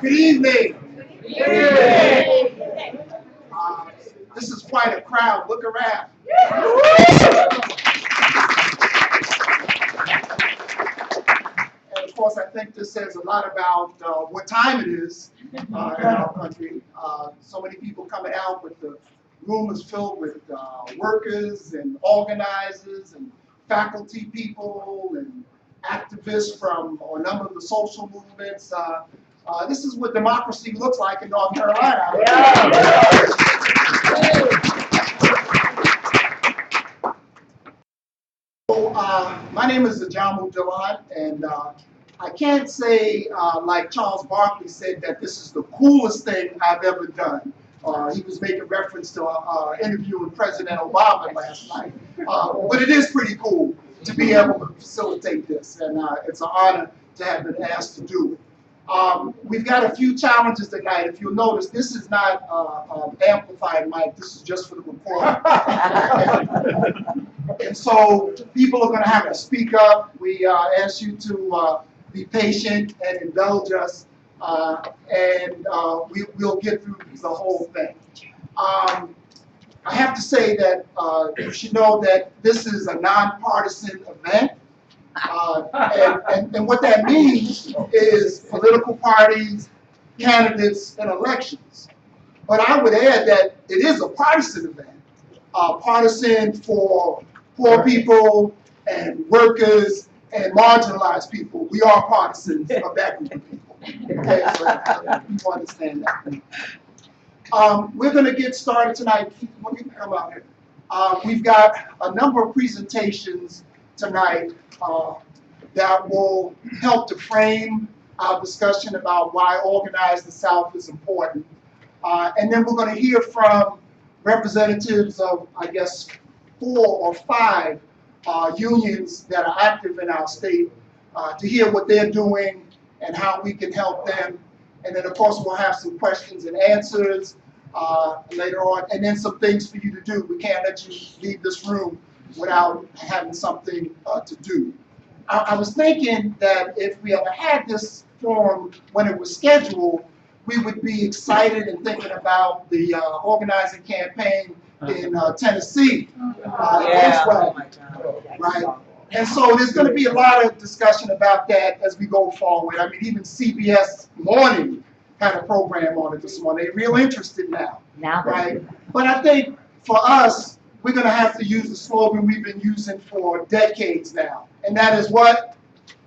Good evening. This is quite a crowd. Look around. And of course, I think this says a lot about what time it is in our country. So many people coming out, with the room is filled with workers and organizers and faculty people and activists from a number of the social movements. This is what democracy looks like in North Carolina. So, my name is Ajamu Jalan, and I can't say, like Charles Barkley said, that this is the coolest thing I've ever done. He was making reference to interviewing President Obama last night. But it is pretty cool to be able to facilitate this, and it's an honor to have been asked to do it. We've got a few challenges tonight. If you'll notice, this is not an amplified mic. This is just for the recording. And so people are going to have to speak up. We ask you to be patient and indulge us, and we'll get through the whole thing. I have to say that you should know that this is a nonpartisan event. And what that means is political parties, candidates, and elections. But I would add that it is a partisan event, partisan for poor people and workers and marginalized people. We are partisans of that group of people. Okay, so you understand that. We're going to get started tonight. When you come out here, we've got a number of presentations tonight that will help to frame our discussion about why Organize the South is important. And then we're going to hear from representatives of, I guess, 4 or 5 unions that are active in our state to hear what they're doing and how we can help them. And then, of course, we'll have some questions and answers later on, and then some things for you to do. We can't let you leave this room without having something to do. I was thinking that if we ever had this forum when it was scheduled, we would be excited and thinking about the organizing campaign in Tennessee. Right? And so there's going to be a lot of discussion about that as we go forward. I mean, even CBS Morning had a program on it this morning. They're real interested now, right? But I think for us, we're going to have to use the slogan we've been using for decades now. And that is what?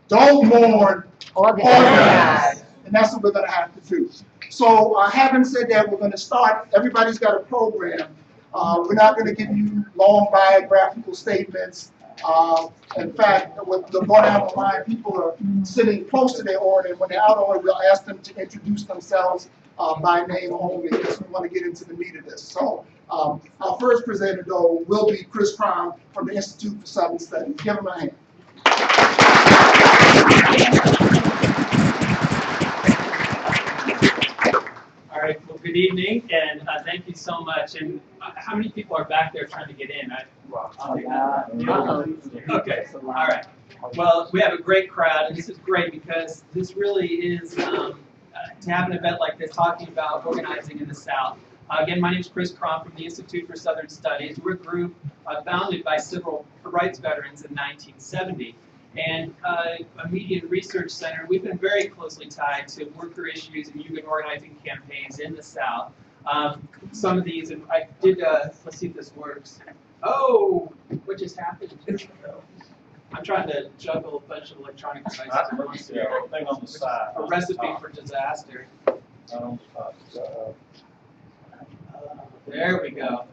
Don't mourn, organize. And that's what we're going to have to do. So having said that, we're going to start. Everybody's got a program. We're not going to give you long biographical statements. In fact, with the going down the line, people are sitting close to their order. And when they're out of order, we'll ask them to introduce themselves by name only, because we want to get into the meat of this. So our first presenter, though, will be Chris Crom from the Institute for Southern Studies. Give him a hand. All right, well, good evening, and thank you so much. And how many people are back there trying to get in? Okay, all right. Well, we have a great crowd, and this is great because this really is to have an event like this talking about organizing in the South. Again, my name is Chris Crom from the Institute for Southern Studies. We're a group founded by civil rights veterans in 1970. And a media and research center, we've been very closely tied to worker issues and union organizing campaigns in the South. Some of these, and I did, let's see if this works. Oh, what just happened? I'm trying to juggle a bunch of electronic devices at once here. Thing on the side. A recipe for disaster. There we go.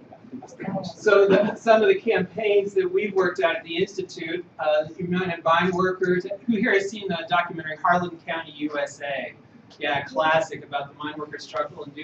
So some of the campaigns that we've worked at the Institute, the United Mine Workers, who here has seen the documentary Harlan County, USA? Yeah, classic about the mine workers' struggle and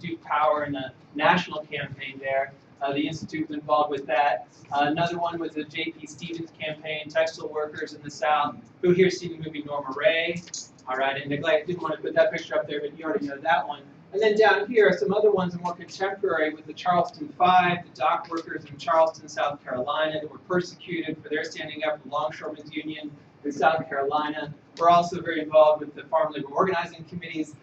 Duke Power and the national campaign there. The Institute was involved with that. Another one was the J.P. Stevens campaign, textile workers in the South. Who here has seen the movie Norma Ray? All right, and I didn't want to put that picture up there, but you already know that one. And then down here are some other ones that are more contemporary with the Charleston Five, the dock workers in Charleston, South Carolina, that were persecuted for their standing up for the Longshoremen's Union in South Carolina. We're also very involved with the Farm Labor Organizing Committee's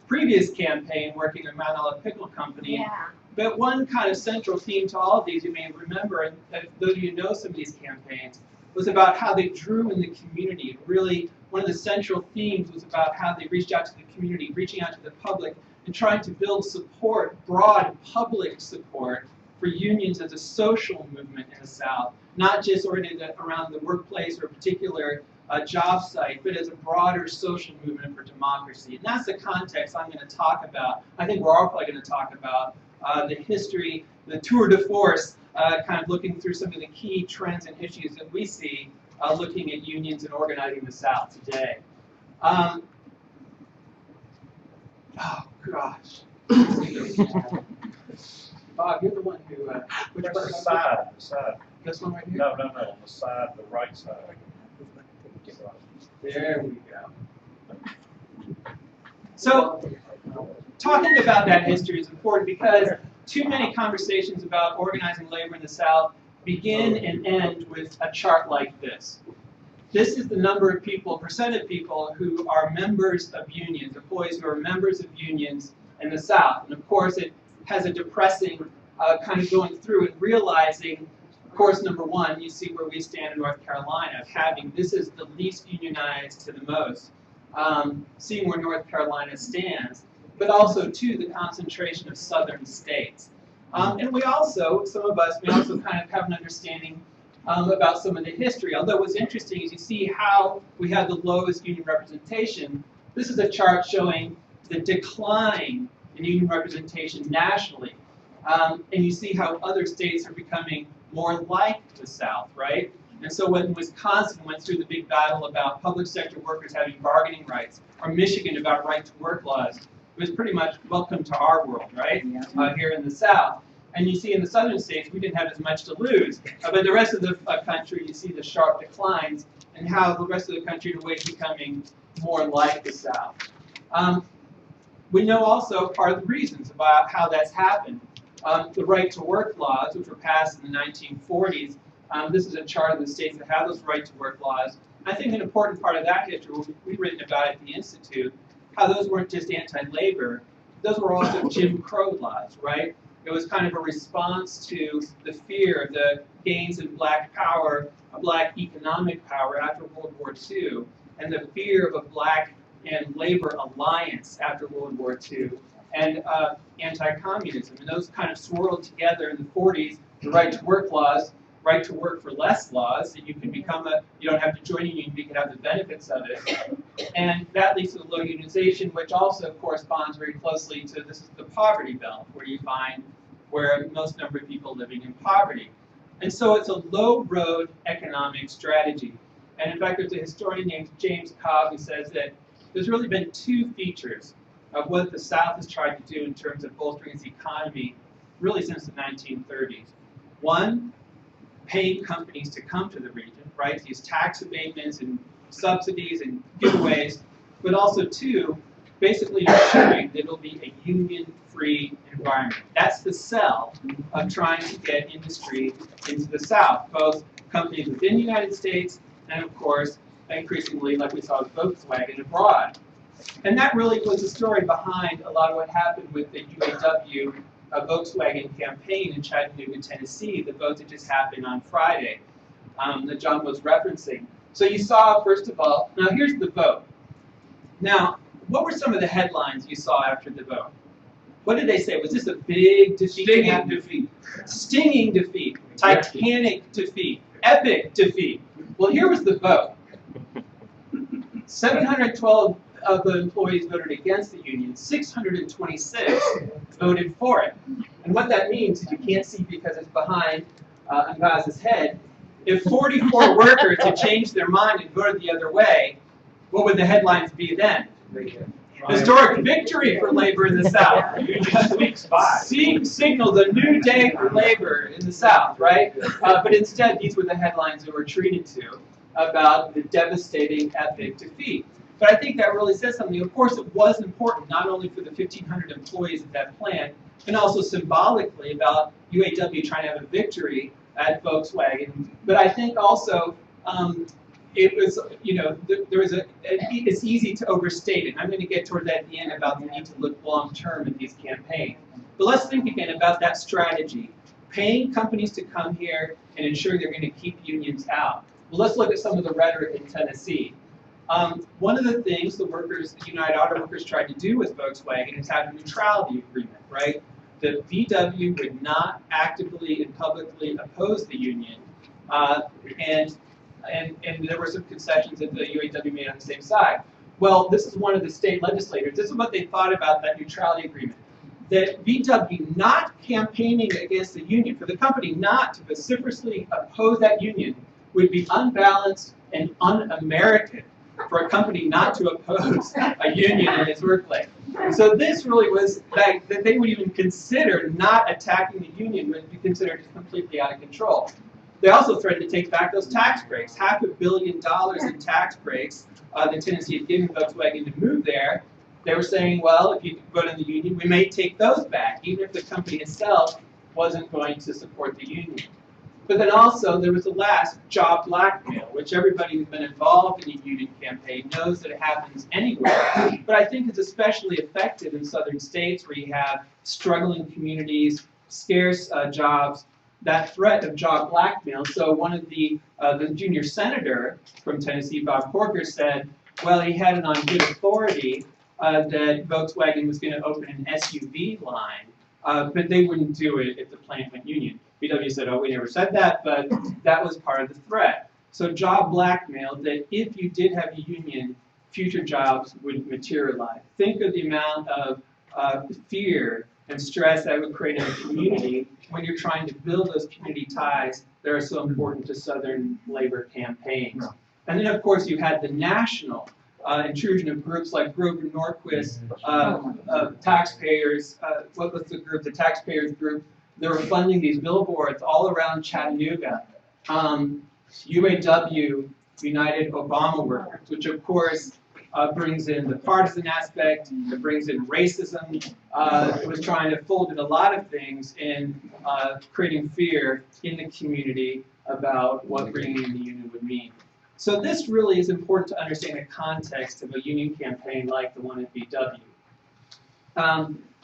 previous campaign, working with Mount Olive Pickle Company. Yeah. But one kind of central theme to all of these, you may remember, and those of you who know some of these campaigns, was about how they drew in the community. Really, one of the central themes was about how they reached out to the community, reaching out to the public, and trying to build support, broad public support for unions as a social movement in the South, not just oriented around the workplace or a particular job site, but as a broader social movement for democracy. And that's the context I'm going to talk about. I think we're all probably going to talk about the history, the tour de force, kind of looking through some of the key trends and issues that we see looking at unions and organizing the South today. Oh, gosh. Bob, you're the one who... which Press one? the side, the side. This one right here? No, no, no, on the side, the right side. There we go. So, talking about that history is important because too many conversations about organizing labor in the South begin and end with a chart like this. This is the number of people, percent of people who are members of unions, employees who are members of unions in the South. And of course, it has a depressing kind of going through and realizing, of course, number one, you see where we stand in North Carolina, of having, this is the least unionized to the most, seeing where North Carolina stands, but also, too, the concentration of southern states. And we also, some of us, we also kind of have an understanding about some of the history. Although what's interesting is you see how we have the lowest union representation. This is a chart showing the decline in union representation nationally. And you see how other states are becoming more like the South, right? And so when Wisconsin went through the big battle about public sector workers having bargaining rights, or Michigan about right-to-work laws, it was pretty much welcome to our world, right? Here in the South. And you see in the southern states, we didn't have as much to lose. But the rest of the country, you see the sharp declines and how the rest of the country in a way is becoming more like the South. We know also part of the reasons about how that's happened. The right-to-work laws, which were passed in the 1940s, this is a chart of the states that have those right-to-work laws. I think an important part of that history, we've written about at the Institute, how those weren't just anti-labor, those were also Jim Crow laws, right? It was kind of a response to the fear of the gains in black power, black economic power after World War II, and the fear of a black and labor alliance after World War II, and anti-communism. And those kind of swirled together in the 40s, the right-to-work laws, right-to-work for less laws, that you can become you don't have to join a union, but you can have the benefits of it. And that leads to the low unionization, which also corresponds very closely to, this is the poverty belt, where you find where most number of people living in poverty. And so it's a low-road economic strategy. And in fact, there's a historian named James Cobb who says that there's really been two features of what the South has tried to do in terms of bolstering its economy really since the 1930s. One, paying companies to come to the region, right? These tax abatements and subsidies and giveaways, but also two, basically ensuring that it'll be a union-free environment. That's the sell of trying to get industry into the South, both companies within the United States and, of course, increasingly, like we saw with Volkswagen, abroad. And that really was the story behind a lot of what happened with the UAW Volkswagen campaign in Chattanooga, Tennessee, the vote that just happened on Friday that John was referencing. So you saw, first of all, now here's the vote. Now, what were some of the headlines you saw after the vote? What did they say? Was this a big defeat? Stinging defeat. Stinging defeat. Titanic defeat. Epic defeat. Well, here was the vote. 712 of the employees voted against the union. 626 voted for it. And what that means is you can't see because it's behind Ngaz's head. If 44 workers had changed their mind and voted the other way, what would the headlines be then? Historic victory for labor in the South. Signaled a new day for labor in the South, right? But instead, these were the headlines that were treated to about the devastating epic defeat. But I think that really says something. Of course, it was important, not only for the 1,500 employees at that plant, and also symbolically about UAW trying to have a victory at Volkswagen. But I think also it was, there was it's easy to overstate it. I'm going to get toward that at the end about the need to look long term at these campaigns. But let's think again about that strategy. Paying companies to come here and ensure they're going to keep unions out. Well, let's look at some of the rhetoric in Tennessee. One of the things the United Auto Workers tried to do with Volkswagen is have a neutrality agreement, right? The VW would not actively and publicly oppose the union, and there were some concessions that the UAW made on the same side. Well, this is one of the state legislators. This is what they thought about that neutrality agreement. That VW not campaigning against the union, for the company not to vociferously oppose that union, would be unbalanced and un-American for a company not to oppose a union in its workplace. So this really was that they would even consider not attacking the union would be considered completely out of control. They also threatened to take back those tax breaks, $500 million in tax breaks that Tennessee had given Volkswagen to move there. They were saying, well, if you vote in the union, we may take those back, even if the company itself wasn't going to support the union. But then also, there was the last, job blackmail, which everybody who's been involved in a union campaign knows that it happens anywhere. But I think it's especially effective in southern states where you have struggling communities, scarce jobs, that threat of job blackmail. So one of the junior senator from Tennessee, Bob Corker, said, well, he had it on good authority that Volkswagen was going to open an SUV line, but they wouldn't do it if the plant went union. VW said, oh, we never said that, but that was part of the threat. So job blackmail, that if you did have a union, future jobs would materialize. Think of the amount of fear and stress that would create in a community when you're trying to build those community ties that are so important to Southern labor campaigns. And then, of course, you had the national intrusion of groups like Grover Norquist, taxpayers, what was the group? The taxpayers group. They were funding these billboards all around Chattanooga. UAW, United Obama Workers, which of course brings in the partisan aspect, it brings in racism. It was trying to fold in a lot of things in creating fear in the community about what bringing in the union would mean. So this really is important to understand the context of a union campaign like the one at VW.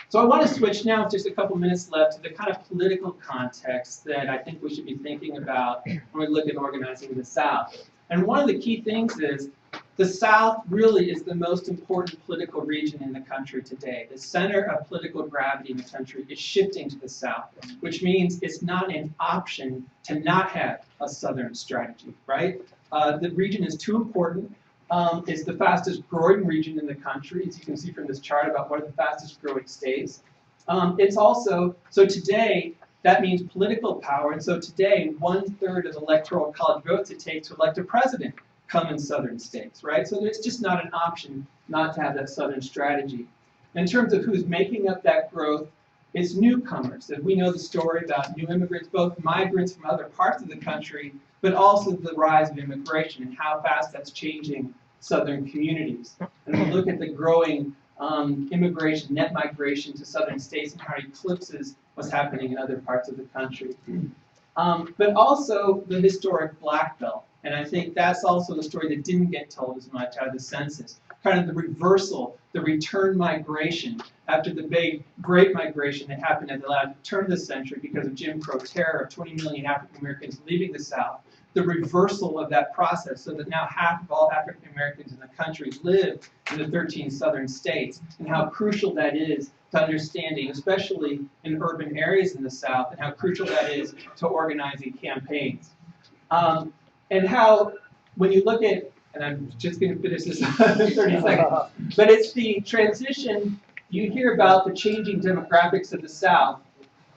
So I want to switch now, with just a couple minutes left, to the kind of political context that I think we should be thinking about when we look at organizing in the South. And one of the key things is the South really is the most important political region in the country today. The center of political gravity in the country is shifting to the South, which means it's not an option to not have a Southern strategy, right? The region is too important. It's the fastest growing region in the country, as you can see from this chart about one of the fastest growing states. It's also, so today, that means political power, and so today, 1/3 of electoral college votes it takes to elect a president come in southern states, right? So it's just not an option not to have that southern strategy. In terms of who's making up that growth, it's newcomers. And we know the story about new immigrants, both migrants from other parts of the country, but also the rise of immigration and how fast that's changing southern communities. And we look at the growing immigration, net migration to southern states and how it eclipses what's happening in other parts of the country. But also the historic Black Belt. And I think that's also the story that didn't get told as much out of the census. Kind of the reversal, the return migration after the big Great Migration that happened at the turn of the century because of Jim Crow terror of 20 million African Americans leaving the South. The reversal of that process so that now half of all African Americans in the country live in the 13 southern states, and how crucial that is to understanding, especially in urban areas in the South, and how crucial that is to organizing campaigns. And how, when you look at, and I'm just going to finish this in 30 seconds, but it's the transition, you hear about the changing demographics of the South,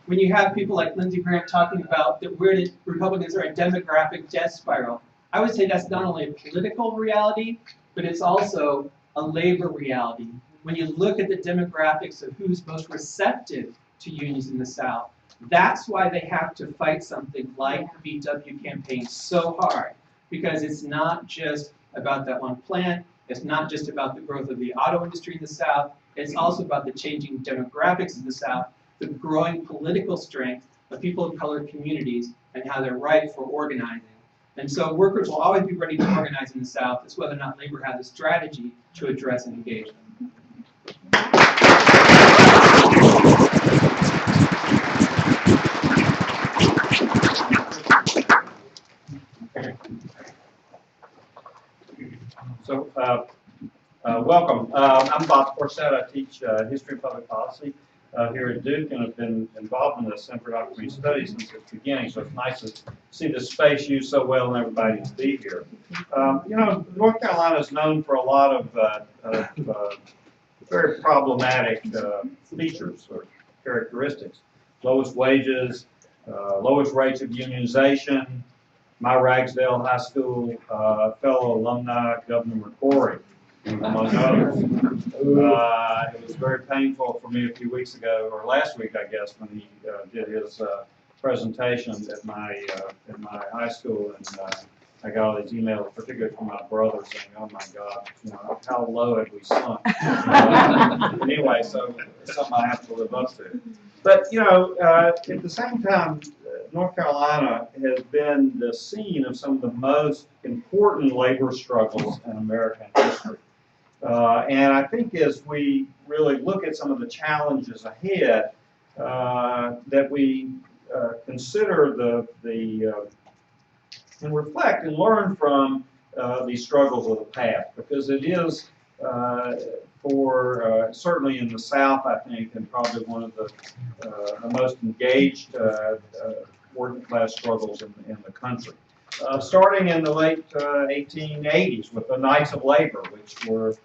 when you have people like Lindsey Graham talking about that where the Republicans are a demographic death spiral. I would say that's not only a political reality, but it's also a labor reality. When you look at the demographics of who's most receptive to unions in the South, that's why they have to fight something like the VW campaign so hard, because it's not just about that one plant, It's not just about the growth of the auto industry in the South, it's also about the changing demographics in the South, the growing political strength of people of color communities, and how they're ripe for organizing. And so workers will always be ready to organize in the South. It's whether or not labor has a strategy to address and engage them. So, welcome. I'm Bob Corsett. I teach history and public policy here at Duke, and have been involved in the Center for Documentary Studies since its beginning. So it's nice to see this space used so well and everybody to be here. You know, North Carolina is known for a lot of very problematic features or characteristics. Lowest wages, lowest rates of unionization. My Ragsdale High School fellow alumni, Governor McCrory, among others. It was very painful for me a few weeks ago, or last week, I guess, when he did his presentation at my high school, and I got all these emails, particularly from my brother, saying, "Oh my God, you know, how low have we sunk?" Anyway, so it's something I have to live up to. But you know, at the same time, North Carolina has been the scene of some of the most important labor struggles in American history. And I think as we really look at some of the challenges ahead, that we consider and reflect and learn from these struggles of the past, because it is certainly in the South, I think, and probably one of the most engaged working class struggles in the country. Starting in the late 1880s with the Knights of Labor, which were,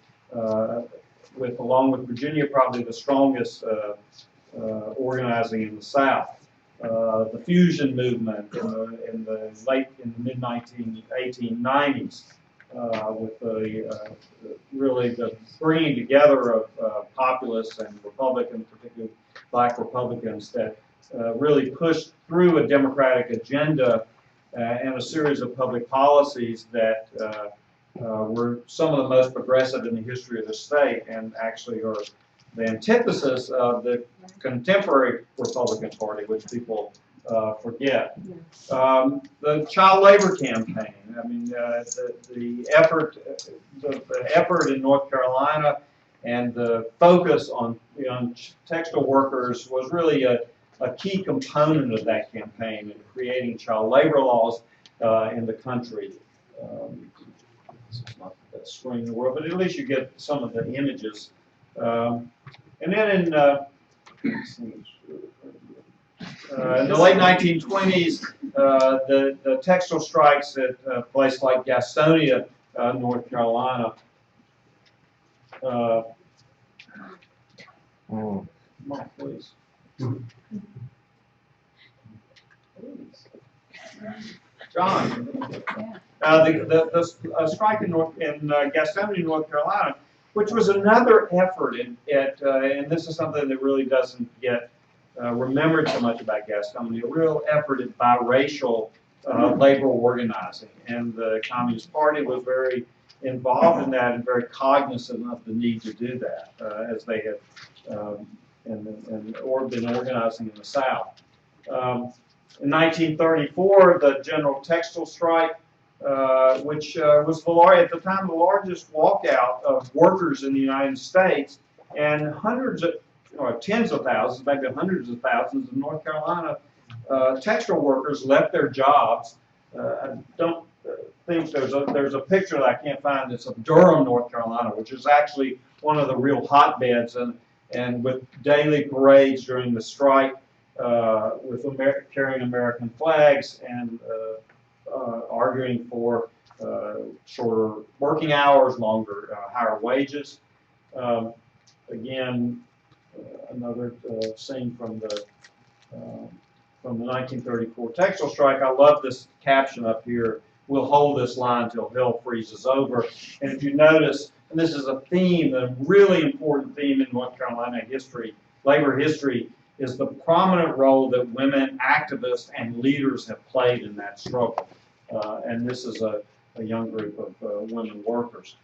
along with Virginia, probably the strongest organizing in the South. The fusion movement in the mid 1890s, with really the bringing together of populists and Republicans, particularly Black Republicans, that really pushed through a democratic agenda and a series of public policies that were some of the most progressive in the history of the state, and actually are the antithesis of the contemporary Republican Party, which people forget. The child labor campaign. I mean, the effort in North Carolina and the focus on textile workers was really a key component of that campaign in creating child labor laws in the country. This is not the best screen in the world, but at least you get some of the images. And then in the late 1920s, the textile strikes at a place like Gastonia, North Carolina. Come on, please. John, the strike in Gastonia, North Carolina, which was another effort and this is something that really doesn't get remembered so much about Gastonia, a real effort at biracial labor organizing, and the Communist Party was very involved in that and very cognizant of the need to do that, as they had been organizing in the South. In 1934, the General Textile Strike, which was at the time the largest walkout of workers in the United States, and tens of thousands, maybe hundreds of thousands of North Carolina textile workers left their jobs. I don't think there's a picture that I can't find that's of Durham, North Carolina, which is actually one of the real hotbeds, and with daily parades during the strike, with carrying American flags and arguing for shorter working hours, longer, higher wages. Again, another scene from the 1934 textile strike. I love this caption up here: "We'll hold this line till hell freezes over." And if you notice, and this is a theme, a really important theme in North Carolina history, labor history, is the prominent role that women activists and leaders have played in that struggle. And this is a young group of women workers.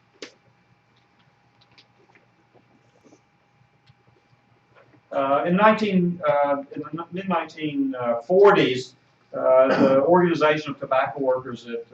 In the mid-1940s, the Organization of Tobacco Workers at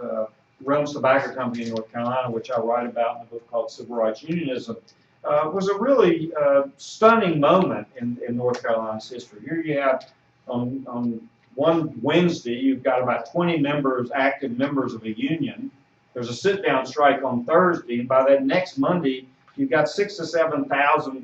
Reynolds Tobacco Company in North Carolina, which I write about in a book called Civil Rights Unionism, was a really stunning moment in North Carolina's history. Here you have, on one Wednesday, you've got about 20 members, active members of a union. There's a sit-down strike on Thursday, and by that next Monday, you've got 6,000 to 7,000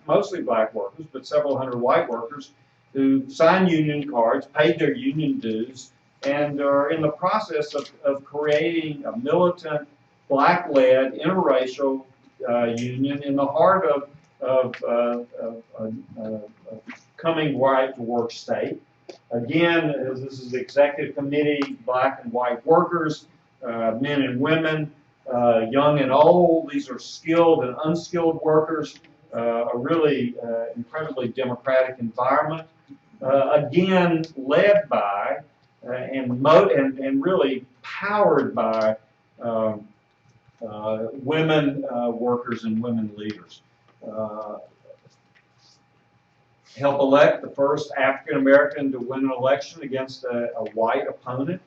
mostly black workers, but several hundred white workers who signed union cards, paid their union dues, and are in the process of creating a militant, black-led, interracial union in the heart of coming right-to-work state. Again, this is the executive committee, black and white workers, men and women, young and old. These are skilled and unskilled workers, a really incredibly democratic environment. Again, led by and really powered by women workers and women leaders. Helped elect the first African American to win an election against a white opponent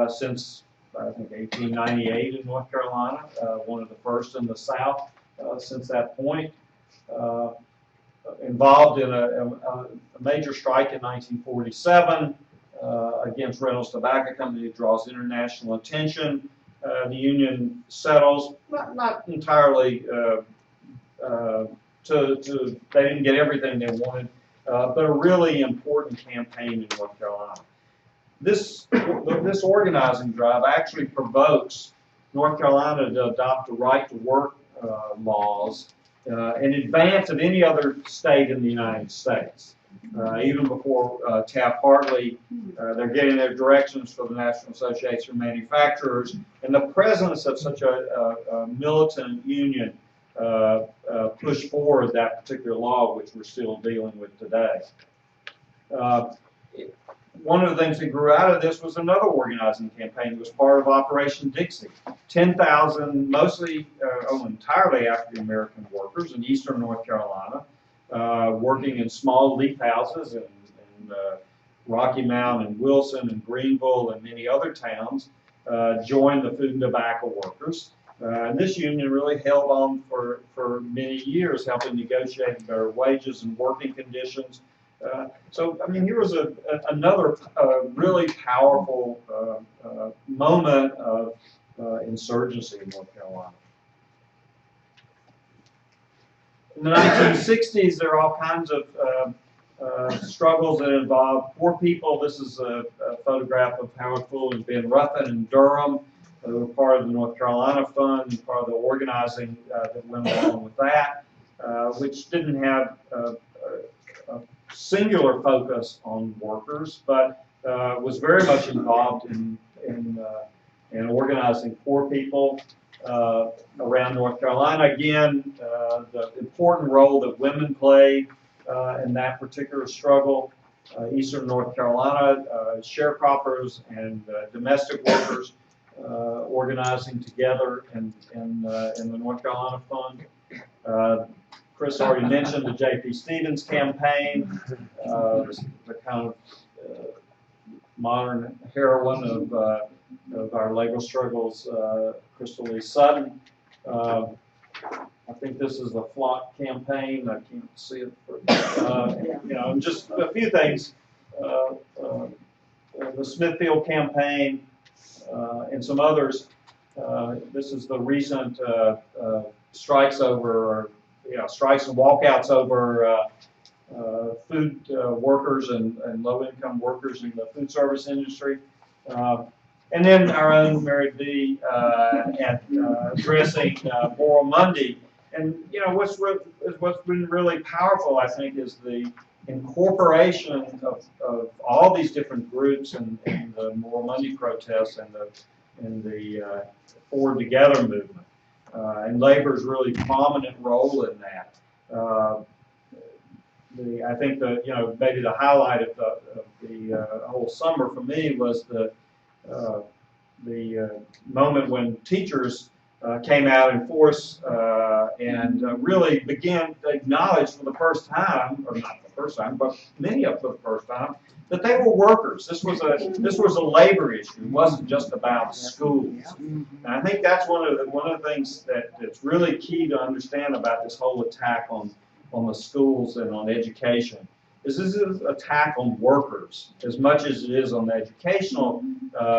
since, I think, 1898 in North Carolina, one of the first in the South since that point. Involved in a major strike in 1947 against Reynolds Tobacco Company that draws international attention. The union settles, not entirely they didn't get everything they wanted, but a really important campaign in North Carolina. This organizing drive actually provokes North Carolina to adopt the right-to-work laws in advance of any other state in the United States. Even before Taft-Hartley, they're getting their directions for the National Association of Manufacturers, and the presence of such a militant union pushed forward that particular law, which we're still dealing with today. One of the things that grew out of this was another organizing campaign. It was part of Operation Dixie. 10,000, mostly, entirely African-American workers in eastern North Carolina, working in small leaf houses in Rocky Mount and Wilson and Greenville and many other towns, joined the food and tobacco workers. And this union really held on for many years, helping negotiate better wages and working conditions. So, I mean, here was another really powerful moment of insurgency in North Carolina. In the 1960s, there are all kinds of struggles that involve poor people. This is a photograph of Howard Full and Ben Ruffin in Durham, who were part of the North Carolina Fund, part of the organizing that went along with that, which didn't have a singular focus on workers, but was very much involved in organizing poor people around North Carolina. Again, the important role that women played in that particular struggle. Eastern North Carolina, sharecroppers and domestic workers organizing together in the North Carolina Fund. Chris already mentioned the J.P. Stevens campaign, the kind of modern heroine of our labor struggles, Crystal Lee Sutton. I think this is the Flock campaign. I can't see it. Just a few things. The Smithfield campaign and some others. This is the recent strikes over. Strikes and walkouts over food workers and low-income workers in the food service industry. And then our own MaryBe addressing Moral Monday. And, what's been really powerful, I think, is the incorporation of all these different groups in the Moral Monday protests and the Forward Together movement. And labor's really prominent role in that. I think maybe the highlight of the whole summer for me was the moment when teachers came out in force and really began to acknowledge for the first time, or not the first time, but many of them for the first time, that they were workers. This was a labor issue. It wasn't just about schools. And I think that's one of the things that's really key to understand about this whole attack on the schools and on education. This is an attack on workers as much as it is on the educational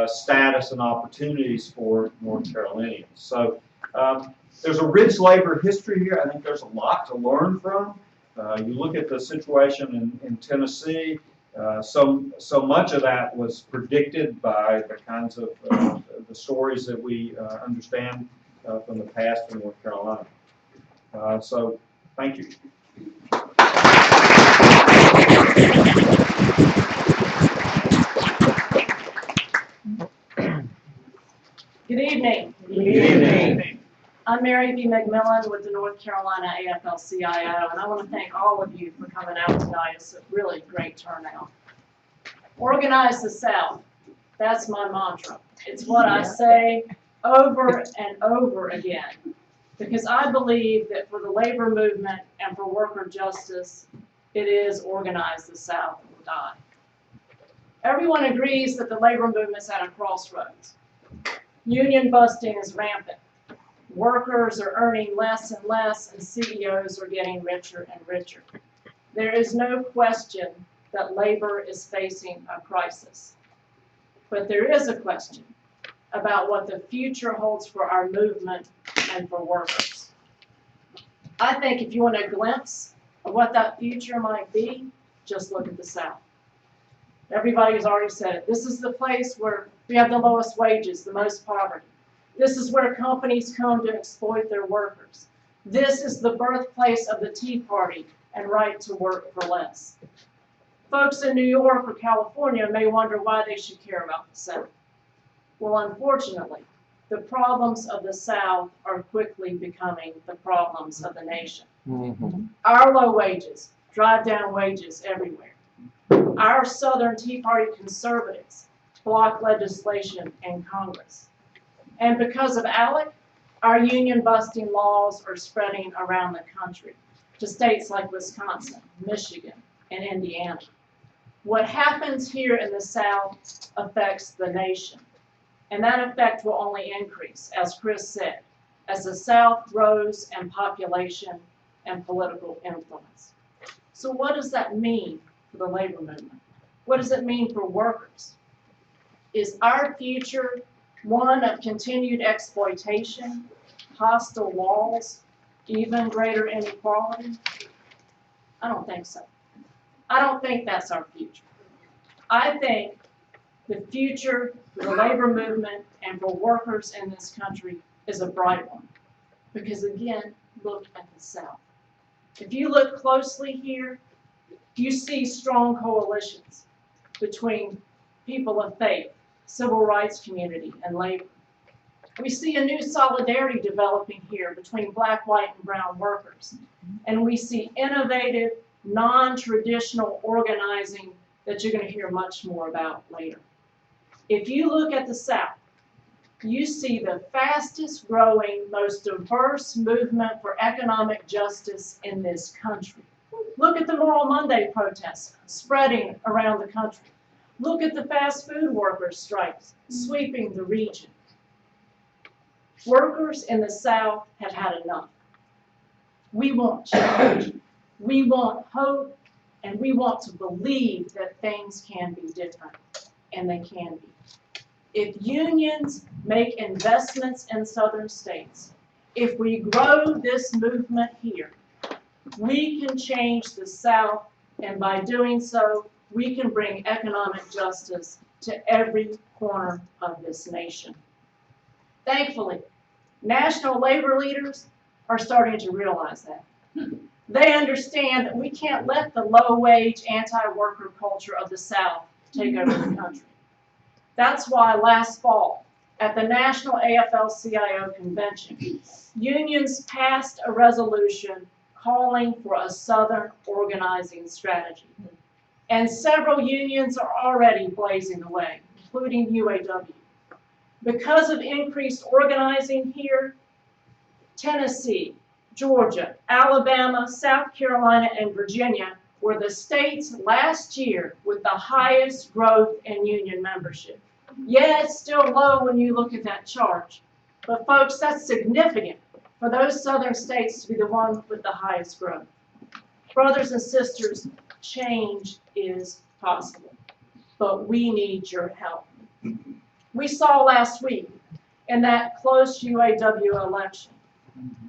status and opportunities for North Carolinians. So there's a rich labor history here. I think there's a lot to learn from. You look at the situation in Tennessee, so much of that was predicted by the kinds of the stories that we understand from the past in North Carolina. So thank you. Good evening. Good evening. I'm MaryBe McMillan with the North Carolina AFL-CIO, and I want to thank all of you for coming out tonight. It's a really great turnout. Organize the South. That's my mantra. It's what I say over and over again, because I believe that for the labor movement and for worker justice, it is organize the South or die. Everyone agrees that the labor movement's at a crossroads. Union busting is rampant. Workers are earning less and less, and CEOs are getting richer and richer. There is no question that labor is facing a crisis. But there is a question about what the future holds for our movement and for workers. I think if you want a glimpse of what that future might be, just look at the South. Everybody has already said it. This is the place where we have the lowest wages, the most poverty. This is where companies come to exploit their workers. This is the birthplace of the Tea Party and right to work for less. Folks in New York or California may wonder why they should care about the South. Well, unfortunately, the problems of the South are quickly becoming the problems of the nation. Our low wages drive down wages everywhere. Our Southern Tea Party conservatives block legislation in Congress. And because of ALEC, our union busting laws are spreading around the country to states like Wisconsin, Michigan, and Indiana. What happens here in the South affects the nation. And that effect will only increase, as Chris said, as the South grows in population and political influence. So what does that mean for the labor movement? What does it mean for workers? Is our future one of continued exploitation, hostile laws, even greater inequality? I don't think so. I don't think that's our future. I think the future for the labor movement and for workers in this country is a bright one. Because again, look at the South. If you look closely here, you see strong coalitions between people of faith, civil rights community, and labor. We see a new solidarity developing here between black, white, and brown workers. And we see innovative, non-traditional organizing that you're going to hear much more about later. If you look at the South, you see the fastest growing, most diverse movement for economic justice in this country. Look at the Moral Monday protests spreading around the country. Look at the fast food workers' strikes sweeping the region. Workers in the South have had enough. We want change. We want hope, and we want to believe that things can be different, and they can be. If unions make investments in southern states, if we grow this movement here, we can change the South, and by doing so, we can bring economic justice to every corner of this nation. Thankfully, national labor leaders are starting to realize that. They understand that we can't let the low-wage, anti-worker culture of the South take over the country. That's why last fall, at the National AFL-CIO Convention, unions passed a resolution calling for a Southern organizing strategy. And several unions are already blazing the way, including UAW. Because of increased organizing here, Tennessee, Georgia, Alabama, South Carolina, and Virginia were the states last year with the highest growth in union membership. Yeah, it's still low when you look at that chart, but folks, that's significant for those southern states to be the ones with the highest growth. Brothers and sisters, change is possible, but we need your help. We saw last week in that close UAW election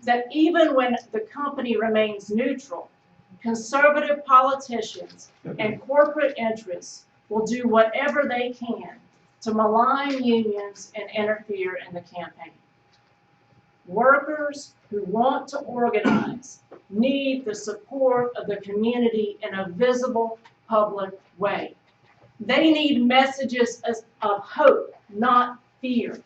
that even when the company remains neutral, conservative politicians and corporate interests will do whatever they can to malign unions and interfere in the campaign. Workers who want to organize need the support of the community in a visible, public way. They need messages of hope, not fear.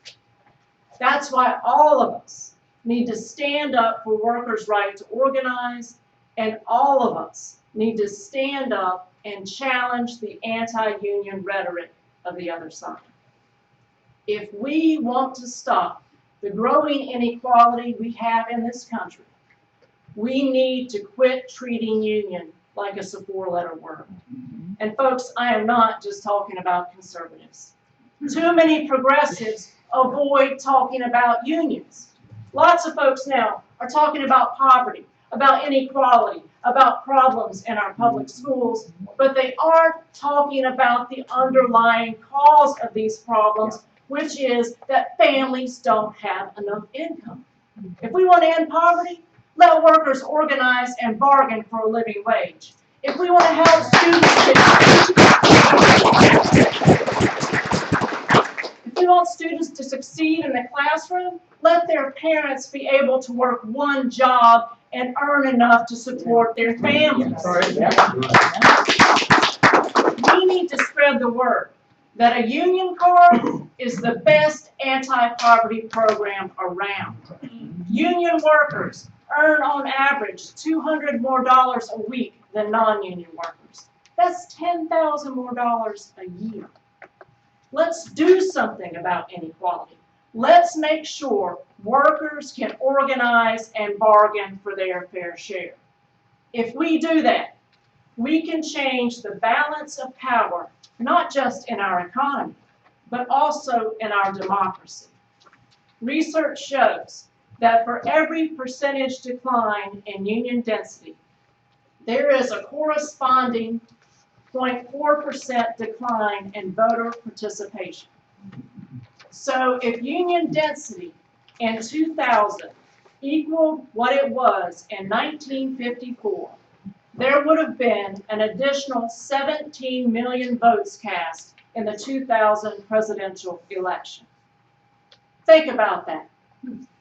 That's why all of us need to stand up for workers' right to organize, and all of us need to stand up and challenge the anti-union rhetoric of the other side. If we want to stop the growing inequality we have in this country, we need to quit treating union like it's a four-letter word. And folks, I am not just talking about conservatives. Too many progressives avoid talking about unions. Lots of folks now are talking about poverty, about inequality, about problems in our public schools, but they aren't talking about the underlying cause of these problems, which is that families don't have enough income. If we want to end poverty, let workers organize and bargain for a living wage. If we want to help students to succeed in the classroom, let their parents be able to work one job and earn enough to support their families. We need to spread the word that a union card is the best anti-poverty program around. Union workers earn on average $200 more a week than non-union workers. That's $10,000 more a year. Let's do something about inequality. Let's make sure workers can organize and bargain for their fair share. If we do that, we can change the balance of power, not just in our economy, but also in our democracy. Research shows that for every percentage decline in union density, there is a corresponding 0.4% decline in voter participation. So if union density in 2000 equaled what it was in 1954, there would have been an additional 17 million votes cast in the 2000 presidential election. Think about that,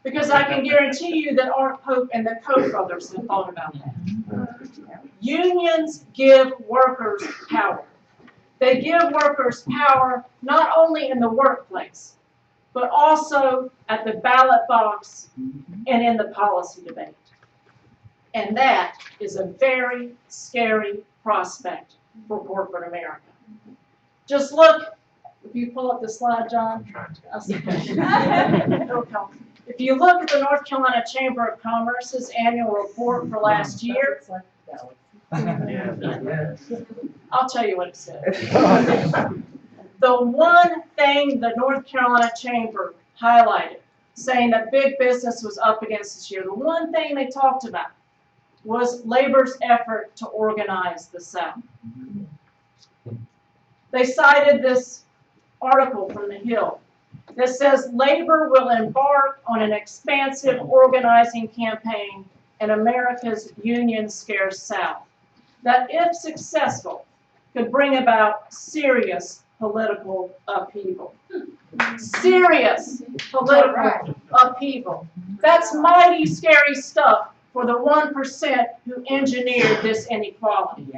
because I can guarantee you that Art Pope and the Koch brothers have thought about that. Unions give workers power. They give workers power not only in the workplace, but also at the ballot box and in the policy debate. And that is a very scary prospect for corporate America. Just look, if you pull up the slide, John. If you look at the North Carolina Chamber of Commerce's annual report for last year, I'll tell you what it said. The one thing the North Carolina Chamber highlighted, saying that big business was up against this year, the one thing they talked about was labor's effort to organize the South. They cited this article from The Hill that says labor will embark on an expansive organizing campaign in America's union-scarce South that, if successful, could bring about serious political upheaval. Serious political upheaval. That's mighty scary stuff for the 1% who engineered this inequality.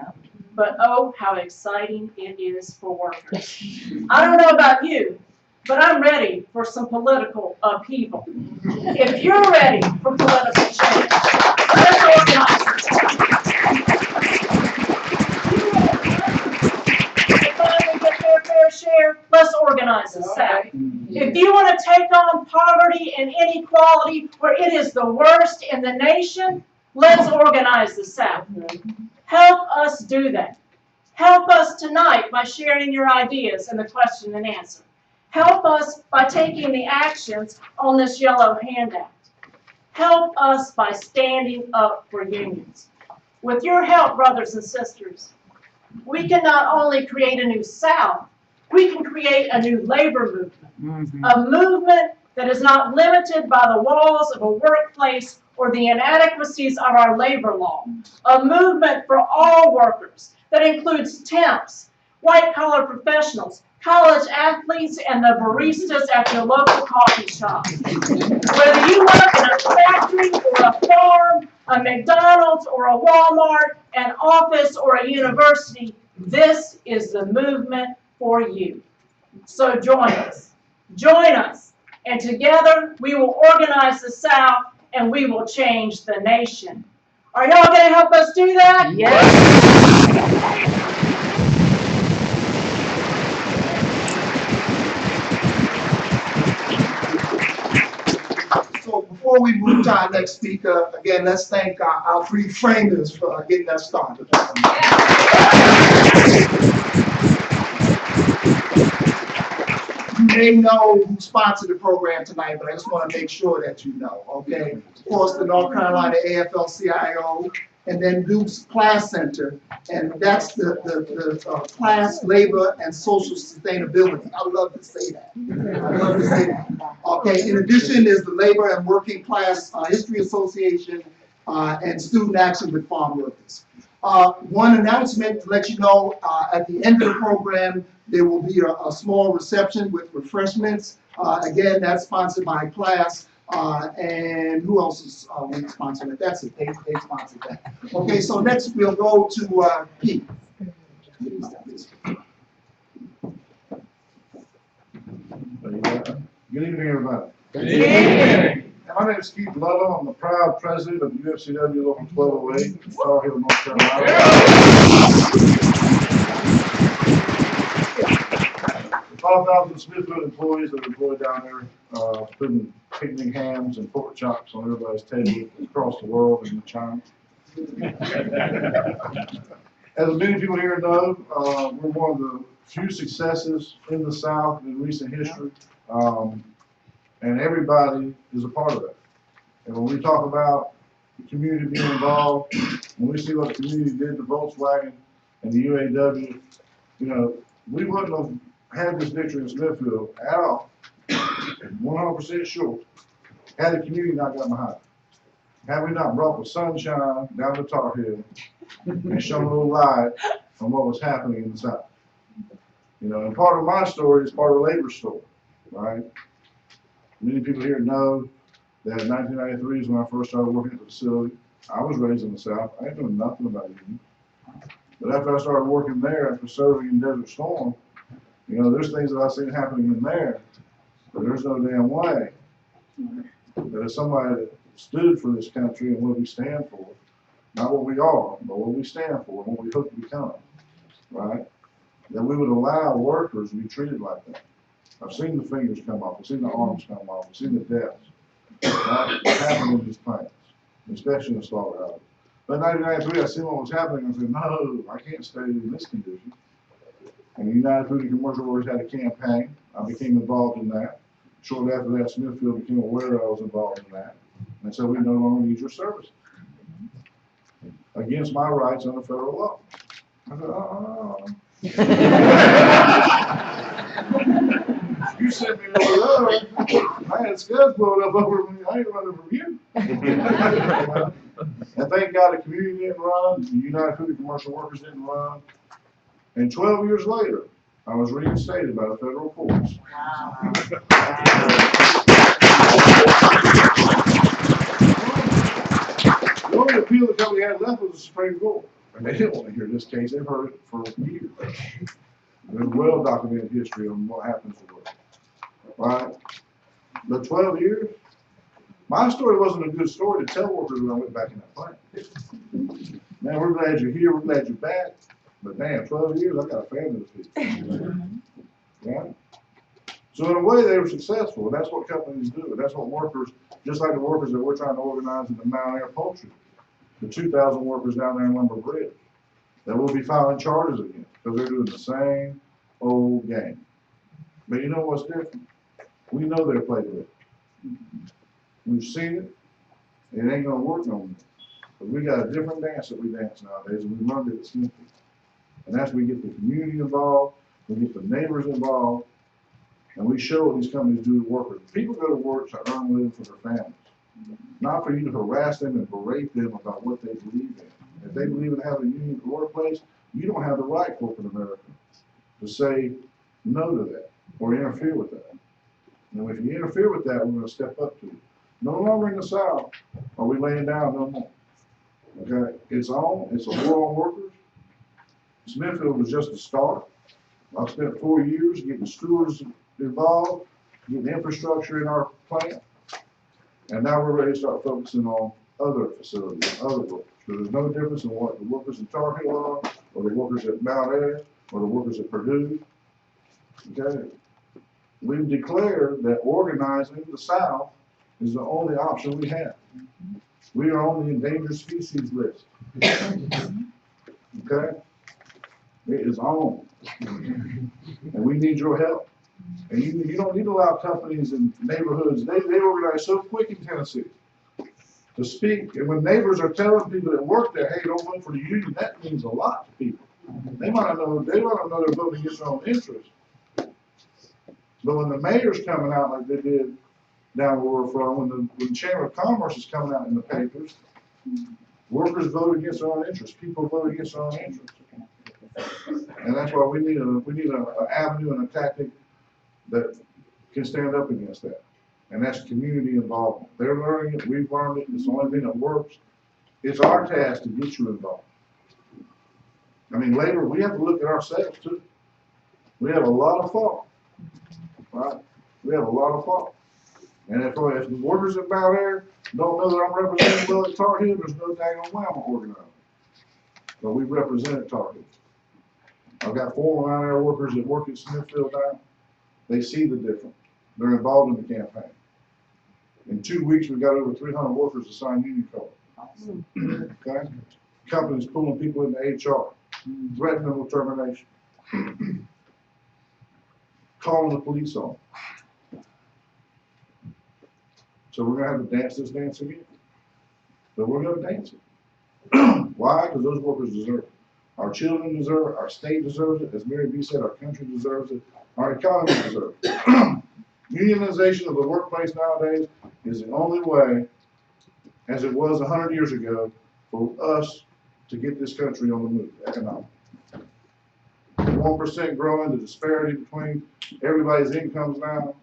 But oh, how exciting it is for workers. I don't know about you, but I'm ready for some political upheaval. If you're ready for political change, let's organize. If finally get their fair share, let's organize the South. If you want to take on poverty and inequality where it is the worst in the nation, let's organize the South. Help us do that. Help us tonight by sharing your ideas in the question and answer. Help us by taking the actions on this yellow handout. Help us by standing up for unions. With your help, brothers and sisters, we can not only create a new South, we can create a new labor movement. A movement that is not limited by the walls of a workplace or the inadequacies of our labor law. A movement for all workers that includes temps, white-collar professionals, college athletes, and the baristas at your local coffee shop. Whether you work in a factory or a farm, a McDonald's or a Walmart, an office or a university, this is the movement for you. So join us. Join us. And together we will organize the South and we will change the nation. Are y'all going to help us do that? Yes. So before we move to our next speaker, again, let's thank our three framers for getting us started. You may know who sponsored the program tonight, but I just want to make sure that you know, okay? Of course, the North Carolina AFL-CIO, and then Duke's Class Center, and that's the class, labor, and social sustainability. I love to say that. I love to say that. Okay, in addition is the Labor and Working Class History Association and Student Action with Farm Workers. One announcement to let you know, at the end of the program, there will be a small reception with refreshments. Again, that's sponsored by class. And who else is sponsoring it? That's it. They sponsored that. Okay, so next we'll go to Pete. Good evening, everybody. Good evening. My name is Keith Ludlow. I'm the proud president of UFCW Local 1208 in Tar Heel, North Carolina. 5,000 Smithfield employees that are employed down there, putting picnic hams and pork chops on everybody's table across the world and in China. As many people here know, we're one of the few successes in the South in recent history, and everybody is a part of that. And when we talk about the community being involved, when we see what the community did to Volkswagen and the UAW, you know, we wouldn't have had this victory in Smithfield at all, 100% sure, had the community not gotten behind it. Had we not brought the sunshine down to Tar Heel and shown a little light on what was happening in the South. You know, and part of my story is part of the labor story, right? Many people here know that 1993 is when I first started working at the facility. I was raised in the South. I ain't doing nothing about it. But after I started working there, after serving in Desert Storm, you know, there's things that I've seen happening in there, but there's no damn way that as somebody that stood for this country and what we stand for, not what we are, but what we stand for and what we hope to become, right? That we would allow workers to be treated like that. I've seen the fingers come off, I've seen the arms come off, I've seen the deaths, right? What happened in these plants, especially in the slaughterhouse. But in 1993, I seen what was happening, and I said, no, I can't stay in this condition. And the United Food and Commercial Workers had a campaign. I became involved in that. Shortly after that, Smithfield became aware that I was involved in that. And said, we no longer need your services. Against my rights under federal law. I said, oh. You sent me over there. I had scuds blowing up over me. I ain't running from you. And thank God the community didn't run. The United Food and Commercial Workers didn't run. And 12 years later, I was reinstated by the federal courts. Wow. The only appeal the company had left was the Supreme Court. And they didn't want to hear this case. They've heard it for years. There's well-documented history on what happens to work. Right? The 12 years, my story wasn't a good story to tell workers when I went back in that plant. Man, we're glad you're here. We're glad you're back. But man, 12 years, I got a family to feed. Yeah. So in a way, they were successful, and that's what companies do, and that's what workers, just like the workers that we're trying to organize in the Mount Air Poultry, the 2,000 workers down there in Lumber Bridge, that will be filing charges against, because they're doing the same old game. But you know what's different? We know their playbook. We've seen it. It ain't gonna work no more. But we got a different dance that we dance nowadays, and we learned it at Smithfield. And that's we get the community involved, we get the neighbors involved, and we show what these companies do to workers. People go to work to earn a living for their families, not for you to harass them and berate them about what they believe in. If they believe in having a union at the workplace, you don't have the right, corporate America, to say no to that or interfere with that. And if you interfere with that, we're going to step up to you. No longer in the South are we laying down no more. Okay, it's on. It's a war on workers. Smithfield was just the start. I've spent 4 years getting stewards involved, getting infrastructure in our plant, and now we're ready to start focusing on other facilities, other workers. So there's no difference in what the workers in Tar Heel are, or the workers at Mount Air, or the workers at Purdue. Okay, we've declared that organizing the South is the only option we have. We are on the endangered species list. Okay? It is on. And we need your help. And you don't need to allow companies in neighborhoods, they organize so quick in Tennessee to speak. And when neighbors are telling people that work there, hey, don't vote for the union, that means a lot to people. They might not know they're voting against their own interests. But when the mayor's coming out like they did down where we're from, when the Chamber of Commerce is coming out in the papers, workers vote against their own interests. People vote against their own interests. And that's why we need an avenue and a tactic that can stand up against that. And that's community involvement. They're learning it, we've learned it, it's the only thing that works. It's our task to get you involved. I mean, labor, we have to look at ourselves too. We have a lot of fault, right? We have a lot of fault. And if the workers at Mount Air don't know that I'm representing well at Tar Heel, there's no dang on way I'm organizing. But we represent Tar Heel. I've got former Mount Air workers that work at Smithfield now. They see the difference. They're involved in the campaign. In 2 weeks, we got over 300 workers to sign union cards. Okay? Companies pulling people into HR, threatening them with termination, calling the police on them. So we're going to have to dance this dance again. But we're going to dance it. Why? Because those workers deserve it. Our children deserve it. Our state deserves it. As MaryBe said, our country deserves it. Our economy deserves it. Unionization of the workplace nowadays is the only way, as it was 100 years ago, for us to get this country on the move economically. 1% growing, the disparity between everybody's incomes now.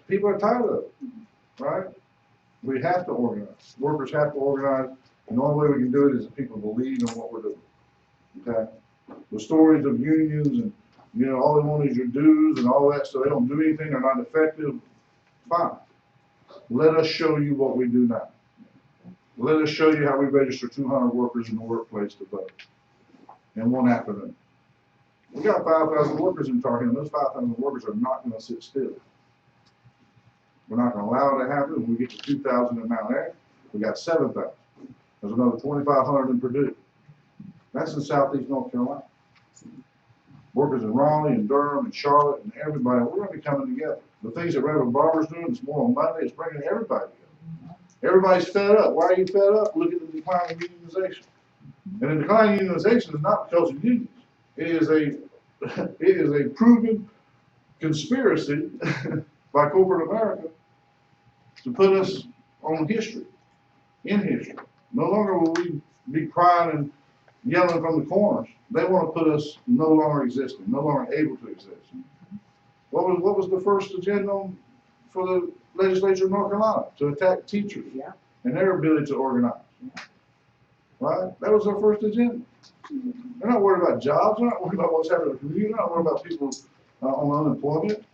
People are tired of it, right? We have to organize. Workers have to organize. And the only way we can do it is if people believe in what we're doing. Okay? The stories of unions and, you know, all they want is your dues and all that, so they don't do anything, they're not effective. Fine. Let us show you what we do now. Let us show you how we register 200 workers in the workplace to vote in one afternoon. We got 5,000 workers in Tar Heel, and those 5,000 workers are not going to sit still. We're not going to allow it to happen. When we get to 2,000 in Mount Air, we got 7,000. There's another 2,500 in Purdue. That's in Southeast North Carolina. Workers in Raleigh and Durham and Charlotte and everybody, we're going to be coming together. The things that Reverend Barber's doing this morning on Monday is bringing everybody together. Everybody's fed up. Why are you fed up? Look at the decline in unionization. And the decline in unionization is not because of unions. It is a proven conspiracy by corporate America to put us on history, in history. No longer will we be crying and yelling from the corners. They want to put us no longer existing, no longer able to exist. What was the first agenda for the legislature of North Carolina? To attack teachers and their ability to organize. Right? That was their first agenda. They're not worried about jobs. They're not worried about what's happening in the community. They're not worried about people on unemployment.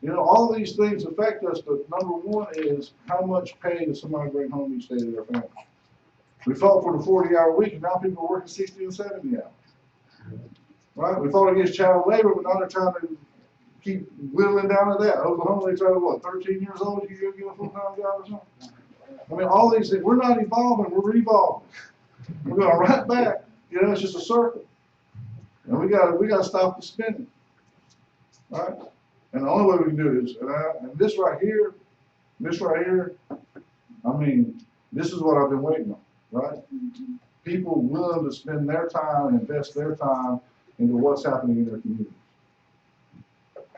You know, all these things affect us, but number one is how much pay does somebody bring home each day to their family? We fought for the 40-hour week, and now people are working 60 and 70 hours. Right? We fought against child labor, but now they're trying to keep whittling down to that. Oklahoma, they try to, what, 13 years old, you go get a full-time job or something? I mean, all these things, we're not evolving, we're revolving. We're going right back. You know, it's just a circle. And we gotta stop the spinning. Right? And the only way we can do it is, and this right here, I mean, this is what I've been waiting on, right? People willing to spend their time and invest their time into what's happening in their communities.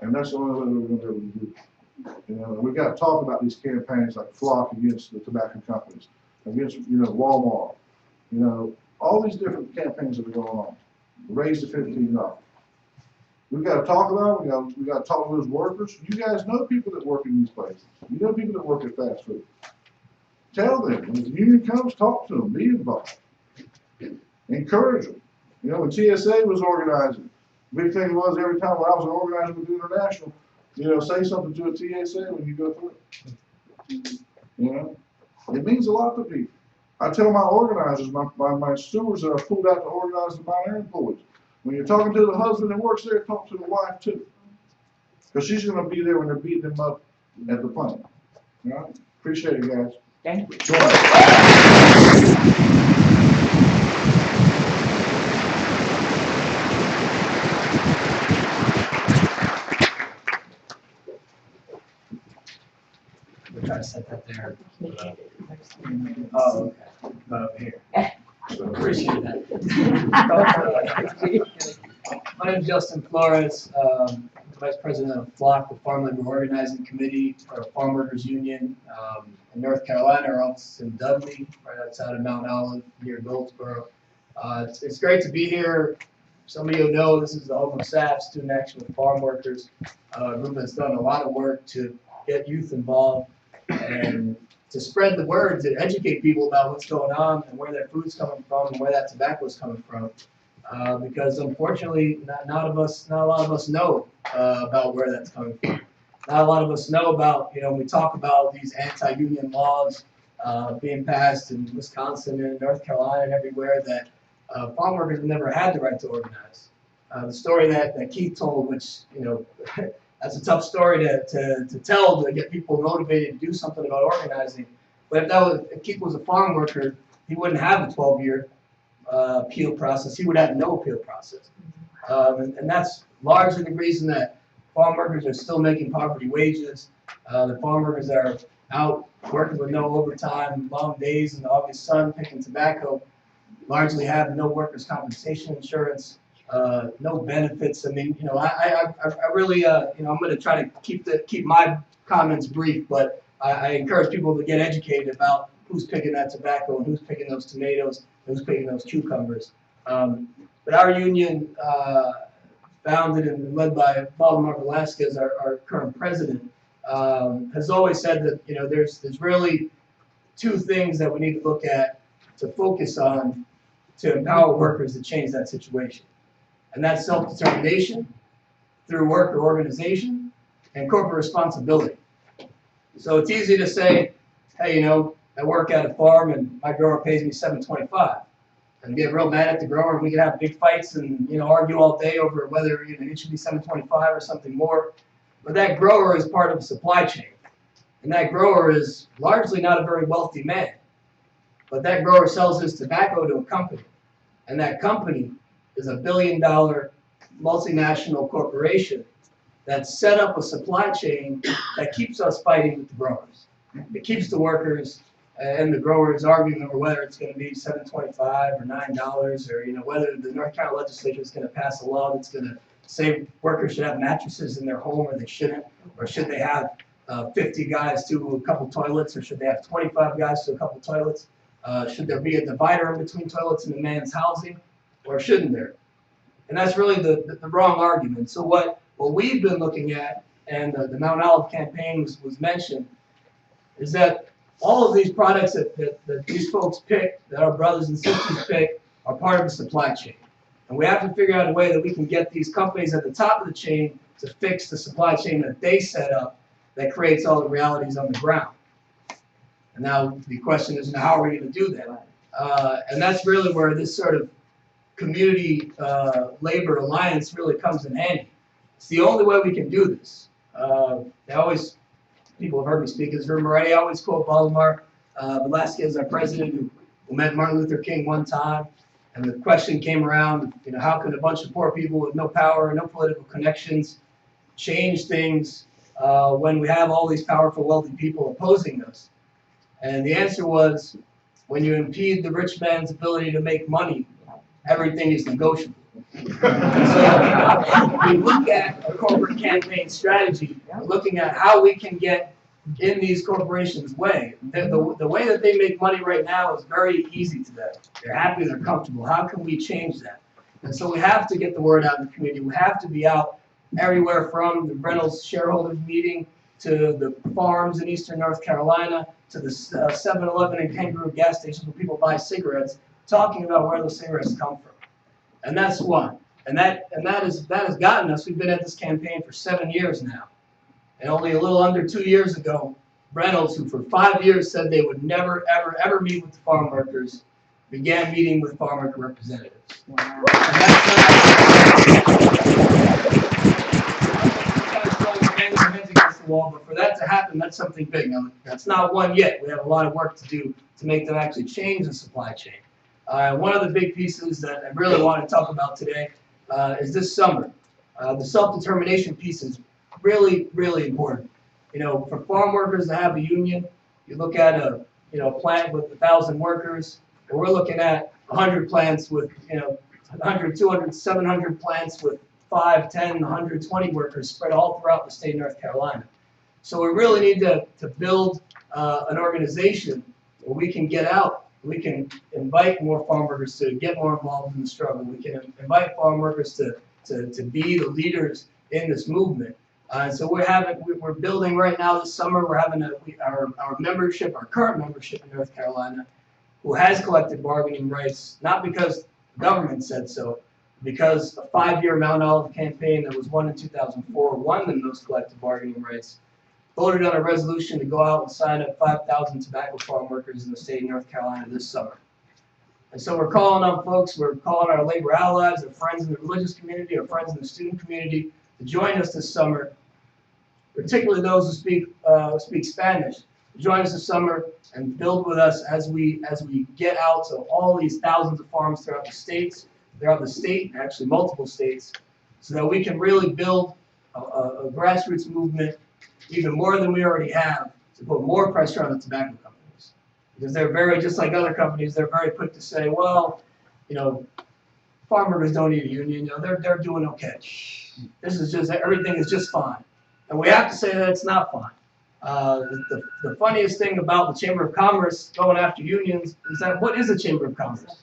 And that's the only way we're gonna be able to do it. You know, we gotta talk about these campaigns like Flock against the tobacco companies, against, Walmart, all these different campaigns that are going on. Raise the $15. We've got to talk about it. We got to talk to those workers. You guys know people that work in these places. You know people that work at fast food. Tell them when the union comes, talk to them, be involved, encourage them. When TSA was organizing, big thing was every time when I was organizing with the International, say something to a TSA when you go through it. It means a lot to people. I tell my organizers, my stewards that are pulled out to organize the minor employees, when you're talking to the husband that works there, talk to the wife too. Because she's going to be there when they're beating them up at the plant. Appreciate it, guys. Thank you. We'll try to set that there. Oh, okay. Over here. Appreciate that. My name is Justin Flores, Vice President of Flock, the Farm Labor Organizing Committee for Farm Workers Union in North Carolina. Our office is in Dudley, right outside of Mount Olive, near Goldsboro. It's great to be here. Some of you know this is the home of SAF, Student Action with Farm Workers. A group that's done a lot of work to get youth involved and to spread the word, to educate people about what's going on and where their food's coming from and where that tobacco is coming from. Because unfortunately, not a lot of us know about where that's coming from. Not a lot of us know about, we talk about these anti-union laws being passed in Wisconsin and North Carolina and everywhere that farm workers have never had the right to organize. The story that Keith told, which, that's a tough story to tell to get people motivated to do something about organizing. But if Keith was a farm worker, he wouldn't have a 12-year appeal process. He would have no appeal process. And that's largely the reason that farm workers are still making poverty wages. The farm workers that are out working with no overtime, long days in the August sun, picking tobacco, largely have no workers' compensation insurance. No benefits. I mean, I really, I'm going to try to keep my comments brief, but I encourage people to get educated about who's picking that tobacco and who's picking those tomatoes, and who's picking those cucumbers. But our union, founded and led by Valdemar Velasquez, our current president, has always said that there's really two things that we need to look at to focus on to empower workers to change that situation. And that's self-determination through worker organization and corporate responsibility. So it's easy to say, hey, I work at a farm and my grower pays me $7.25, and get real mad at the grower, and we can have big fights and argue all day over whether it should be $7.25 or something more. But that grower is part of a supply chain, and that grower is largely not a very wealthy man. But that grower sells his tobacco to a company, and that company is $1 billion multinational corporation that set up a supply chain that keeps us fighting with the growers. It keeps the workers and the growers arguing over whether it's going to be $7.25 or $9, or whether the North Carolina legislature is going to pass a law that's going to say workers should have mattresses in their home or they shouldn't, or should they have 50 guys to a couple toilets, or should they have 25 guys to a couple toilets? Should there be a divider in between toilets in the man's housing, or shouldn't there? And that's really the wrong argument. So what we've been looking at, and the Mount Olive campaign was mentioned, is that all of these products that these folks pick, that our brothers and sisters pick, are part of the supply chain. And we have to figure out a way that we can get these companies at the top of the chain to fix the supply chain that they set up that creates all the realities on the ground. And now the question is, how are we going to do that? And that's really where this sort of community labor alliance really comes in handy. It's the only way we can do this. People have heard me speak in this room already. I always quote Valdemar Velasquez, our president, who met Martin Luther King one time. And the question came around, how can a bunch of poor people with no power and no political connections change things when we have all these powerful, wealthy people opposing us? And the answer was, when you impede the rich man's ability to make money, everything is negotiable. So we look at a corporate campaign strategy, looking at how we can get in these corporations' way. The way that they make money right now is very easy to them. They're happy, they're comfortable. How can we change that? And so we have to get the word out in the community. We have to be out everywhere from the Reynolds shareholders meeting to the farms in eastern North Carolina to the 7-Eleven and Kangaroo gas stations where people buy cigarettes, talking about where those cigarettes come from. And that's one. And that has gotten us. We've been at this campaign for 7 years now. And only a little under 2 years ago, Reynolds, who for 5 years said they would never, ever, ever meet with the farm workers, began meeting with farm worker representatives. Wow. And that's against the wall, but for that to happen, that's something big. Now, that's not one yet. We have a lot of work to do to make them actually change the supply chain. One of the big pieces that I really want to talk about today is this summer. The self-determination piece is really, really important. For farm workers to have a union, you look at a plant with 1,000 workers, and we're looking at 100 plants with 100, 200, 700 plants with 5, 10, 120 workers spread all throughout the state of North Carolina. So we really need to build an organization where we can get out. We can invite more farm workers to get more involved in the struggle. We can invite farm workers to be the leaders in this movement. So we're building right now this summer. We're having our membership, our current membership in North Carolina, who has collective bargaining rights, not because the government said so, because a 5-year Mount Olive campaign that was won in 2004 won them those collective bargaining rights, voted on a resolution to go out and sign up 5,000 tobacco farm workers in the state of North Carolina this summer. And so we're calling on folks, we're calling our labor allies, our friends in the religious community, our friends in the student community to join us this summer, particularly those who speak Spanish, to join us this summer and build with us as we get out to all these thousands of farms throughout the state, actually multiple states, so that we can really build a grassroots movement even more than we already have to put more pressure on the tobacco companies. Because they're very, just like other companies, they're very quick to say, well, farm workers don't need a union, they're doing okay. This is just, everything is just fine. And we have to say that it's not fine. The funniest thing about the Chamber of Commerce going after unions is that what is a Chamber of Commerce?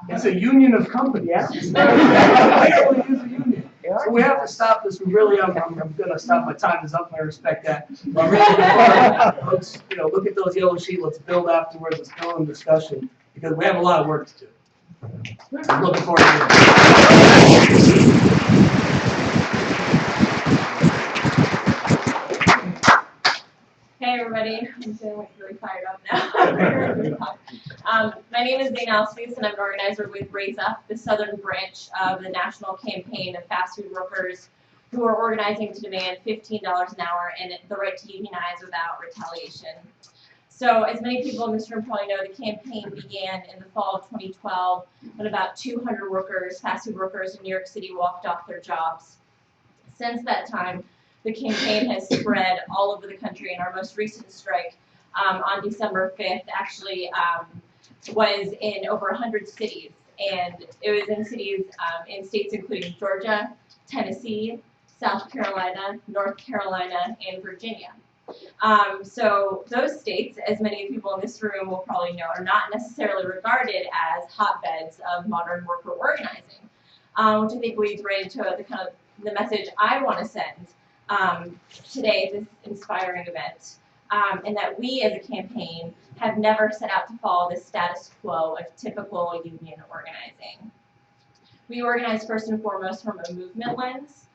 It's a union of companies. Yeah. Literally is a union. So we have to stop this. We really, I'm going to stop. My time is up. I respect that. But really, let's look at those yellow sheets. Let's build afterwards. Let's build in discussion because we have a lot of work to do. I'm looking forward to it. Hey everybody, I'm feeling really fired up now. My name is Dana Alcides and I'm an organizer with Raise Up, the southern branch of the national campaign of fast food workers who are organizing to demand $15 an hour and the right to unionize without retaliation. So as many people in this room probably know, the campaign began in the fall of 2012 when about 200 workers, fast food workers in New York City walked off their jobs. Since that time, the campaign has spread all over the country, and our most recent strike on December 5th actually was in over 100 cities, and it was in cities in states including Georgia, Tennessee, South Carolina, North Carolina, and Virginia. So those states, as many people in this room will probably know, are not necessarily regarded as hotbeds of modern worker organizing, which I think leads right into the message I want to send today, this inspiring event, and that we as a campaign have never set out to follow the status quo of typical union organizing. We organize first and foremost from a movement lens,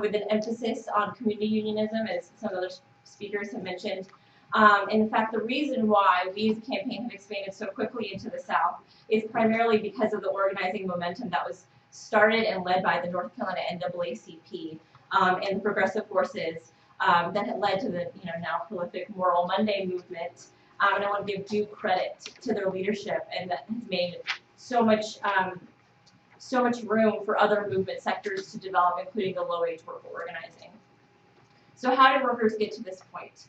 with an emphasis on community unionism, as some other speakers have mentioned. And in fact, the reason why we as a campaign have expanded so quickly into the South is primarily because of the organizing momentum that was started and led by the North Carolina NAACP and the progressive forces that had led to the now prolific Moral Monday movement. And I want to give due credit to their leadership, and that has made so much room for other movement sectors to develop, including the low-wage worker organizing. So how did workers get to this point?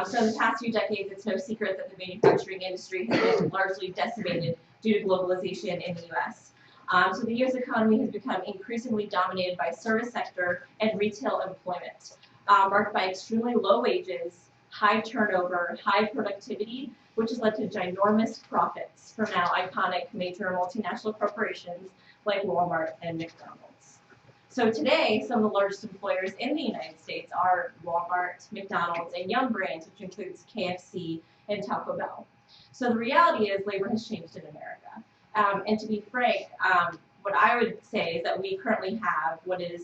So in the past few decades, it's no secret that the manufacturing industry has been largely decimated due to globalization in the U.S. So the U.S. economy has become increasingly dominated by service sector and retail employment, marked by extremely low wages, high turnover, high productivity, which has led to ginormous profits from now iconic major multinational corporations like Walmart and McDonald's. So today, some of the largest employers in the United States are Walmart, McDonald's, and Yum! Brands, which includes KFC and Taco Bell. So the reality is labor has changed in America. And to be frank, what I would say is that we currently have what is,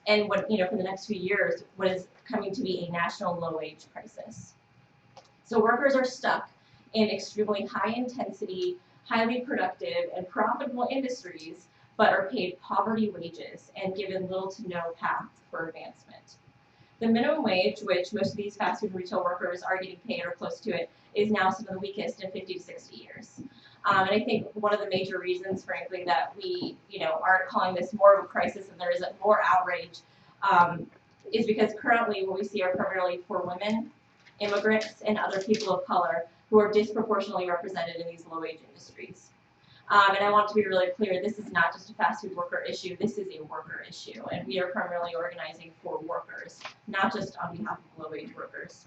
and what, for the next few years, what is coming to be a national low-wage crisis. So workers are stuck in extremely high-intensity, highly productive, and profitable industries, but are paid poverty wages and given little to no path for advancement. The minimum wage, which most of these fast food and retail workers are getting paid or close to it, is now some of the weakest in 50 to 60 years. And I think one of the major reasons, frankly, that we, aren't calling this more of a crisis and there isn't more outrage, is because currently what we see are primarily poor women, immigrants, and other people of color who are disproportionately represented in these low-wage industries. And I want to be really clear, this is not just a fast food worker issue, this is a worker issue, and we are primarily organizing for workers, not just on behalf of low-wage workers.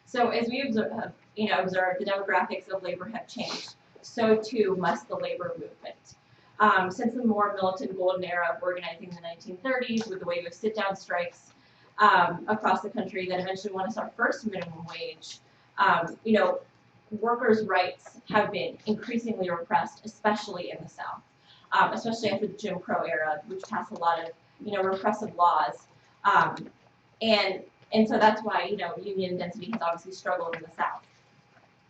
So as we observe, the demographics of labor have changed, so too must the labor movement. Since the more militant golden era of organizing in the 1930s with the wave of sit-down strikes across the country that eventually won us our first minimum wage, workers' rights have been increasingly repressed, especially in the South, especially after the Jim Crow era, which passed a lot of, repressive laws. And so that's why, union density has obviously struggled in the South.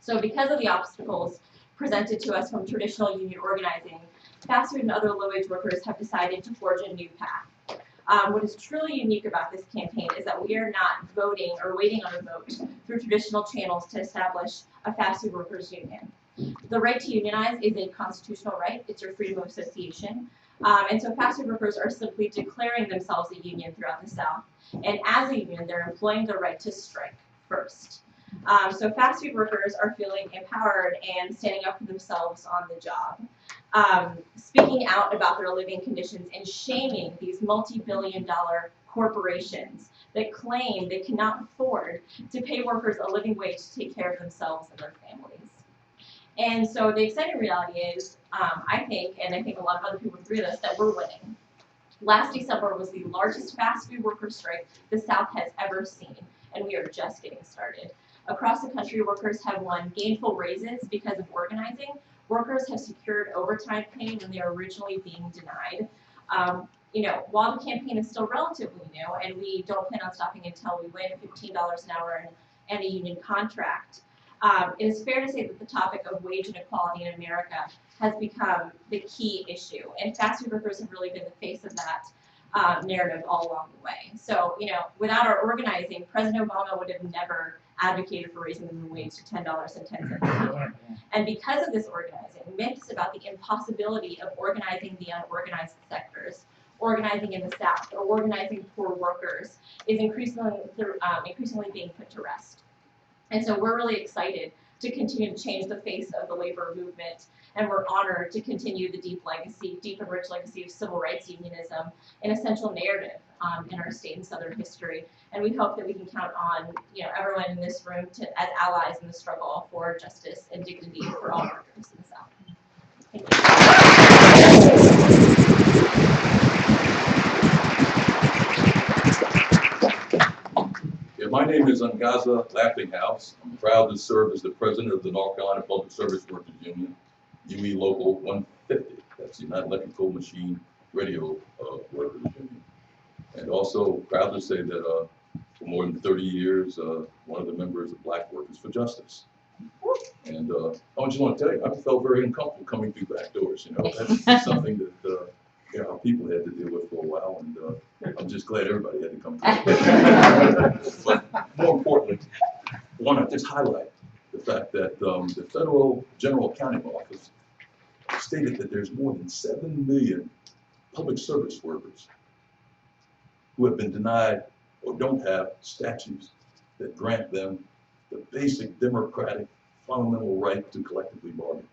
So because of the obstacles presented to us from traditional union organizing, fast food and other low-wage workers have decided to forge a new path. What is truly unique about this campaign is that we are not voting or waiting on a vote through traditional channels to establish a fast food workers union. The right to unionize is a constitutional right. It's your freedom of association. And so fast food workers are simply declaring themselves a union throughout the South. And as a union, they're employing their right to strike first. So fast food workers are feeling empowered and standing up for themselves on the job. Speaking out about their living conditions and shaming these multi-billion-dollar corporations that claim they cannot afford to pay workers a living wage to take care of themselves and their families. And so the exciting reality is, I think a lot of other people agree with us, that we're winning. Last December was the largest fast food worker strike the South has ever seen, and we are just getting started. Across the country, workers have won gainful raises because of organizing. Workers have secured overtime pay when they were originally being denied. While the campaign is still relatively new, and we don't plan on stopping until we win $15 an hour and a union contract, it is fair to say that the topic of wage inequality in America has become the key issue, and fast food workers have really been the face of that narrative all along the way. So, without our organizing, President Obama would have never advocated for raising the minimum wage to $10.10 an hour. And because of this organizing, myths about the impossibility of organizing the unorganized sectors, organizing in the South, or organizing poor workers is increasingly being put to rest. And so we're really excited to continue to change the face of the labor movement, and we're honored to continue the deep and rich legacy of civil rights unionism, an essential narrative in our state and Southern history. And we hope that we can count on everyone in this room as allies in the struggle for justice and dignity for all workers in the South. Thank you. Yeah, my name is Angaza Laughinghouse. I'm proud to serve as the president of the North Carolina Public Service Workers Union, UME Local 150. That's the United Electrical Machine Radio Workers Union. And also proud to say that for more than 30 years, one of the members of Black Workers for Justice. And I just want to tell you, I felt very uncomfortable coming through back doors. That's something that you know, our people had to deal with for a while, and I'm just glad everybody had to come through. But more importantly, I want to just highlight the fact that the Federal General Accounting Office stated that there's more than 7 million public service workers who have been denied or don't have statutes that grant them the basic democratic fundamental right to collectively bargain.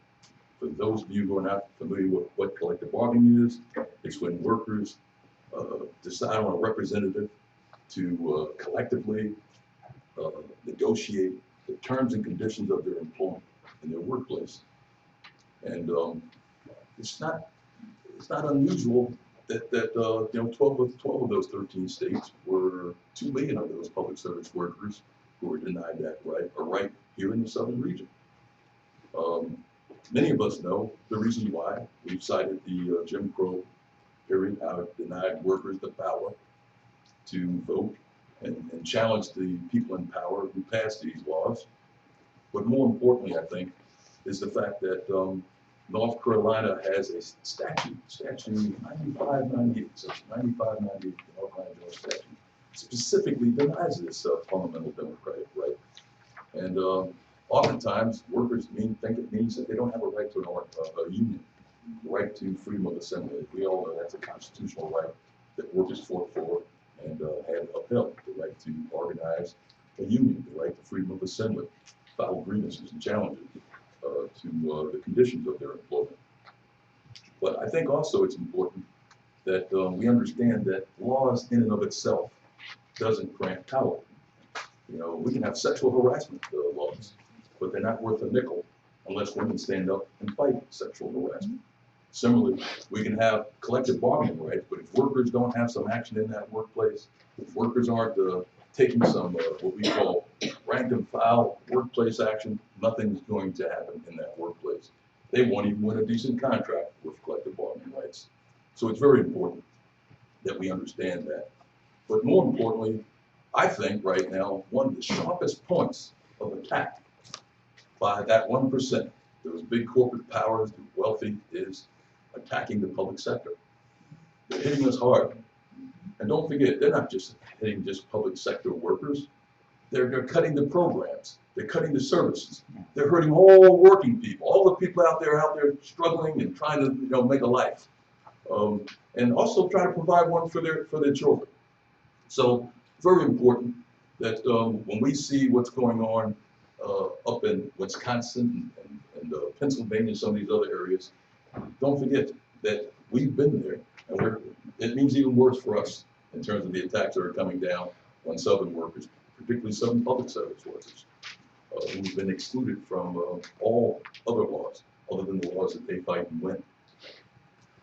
For those of you who are not familiar with what collective bargaining is, it's when workers decide on a representative to collectively negotiate the terms and conditions of their employment in their workplace. And it's not unusual that you know, 12 of those 13 states were 2 million of those public service workers who were denied that right, are right here in the southern region. Many of us know the reason why. We've cited the Jim Crow period, how it denied workers the power to vote and challenge the people in power who passed these laws. But more importantly, I think, is the fact that North Carolina has a statute 9598, section 9598, the North Carolina General Statute, specifically denies this fundamental democratic right. And oftentimes, workers think it means that they don't have a right to a union, the right to freedom of assembly. We all know that's a constitutional right that workers fought for and had upheld, the right to organize a union, the right to freedom of assembly, file grievances and challenges to the conditions of their employment. But I think also it's important that we understand that laws in and of itself doesn't grant power. You know, we can have sexual harassment laws, but they're not worth a nickel unless women stand up and fight sexual harassment. Similarly, we can have collective bargaining rights, but if workers don't have some action in that workplace, if workers aren't taking some what we call rank and file workplace action, nothing's going to happen in that workplace. They won't even win a decent contract with collective bargaining rights. So it's very important that we understand that. But more importantly, I think right now, one of the sharpest points of attack by that 1%, those big corporate powers, the wealthy, is attacking the public sector. They're hitting us hard. And don't forget, they're not just hitting just public sector workers. They're cutting the programs. They're cutting the services. They're hurting all working people, all the people out there struggling and trying to make a life, and also trying to provide one for their children. So very important that when we see what's going on up in Wisconsin and Pennsylvania and some of these other areas, don't forget that we've been there, and it means even worse for us in terms of the attacks that are coming down on Southern workers, particularly Southern public service workers, who've been excluded from all other laws, other than the laws that they fight and win.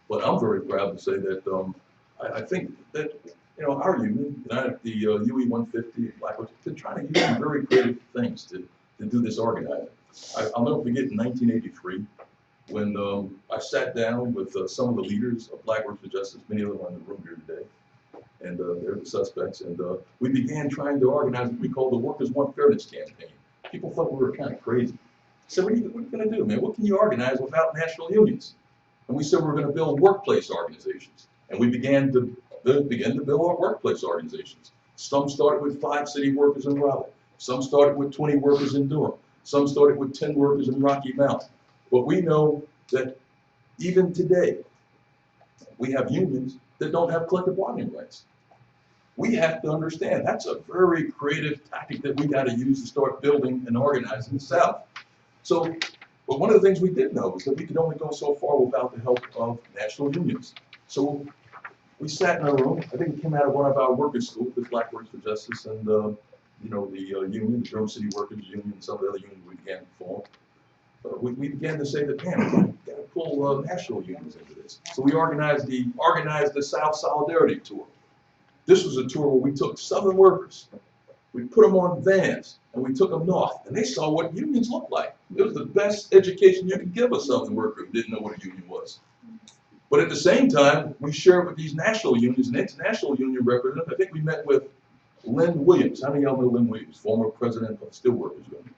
But I'm very proud to say that I think that our union, the UE 150, Blackwood's been trying to use some very creative things to do this organizing. I'll never forget in 1983 when I sat down with some of the leaders of Black Workers for Justice, many of them are in the room here today, and they're the suspects, and we began trying to organize what we call the Workers Want Fairness campaign. People thought we were kind of crazy. So what are you going to do, man? What can you organize without national unions? And we said we're going to build workplace organizations, and we began to build our workplace organizations. Some started with 5 city workers in Raleigh. Some started with 20 workers in Durham. Some started with 10 workers in Rocky Mount. But we know that even today, we have unions that don't have collective bargaining rights. We have to understand that's a very creative tactic that we got to use to start building and organizing the South. So, but one of the things we did know is that we could only go so far without the help of national unions. So we sat in a room. I think it came out of one of our workers' schools, the Black Workers for Justice, and the union, the Durham City Workers Union, and some of the other unions we began to form. We began to say that, man, we got to pull national unions into this. So we organized the South Solidarity Tour. This was a tour where we took Southern workers, we put them on vans, and we took them north, and they saw what unions looked like. It was the best education you could give a Southern worker who didn't know what a union was. But at the same time, we shared with these national unions and international union representatives. I think we met with Lynn Williams. How many of y'all know Lynn Williams, former president of the Steelworkers Union?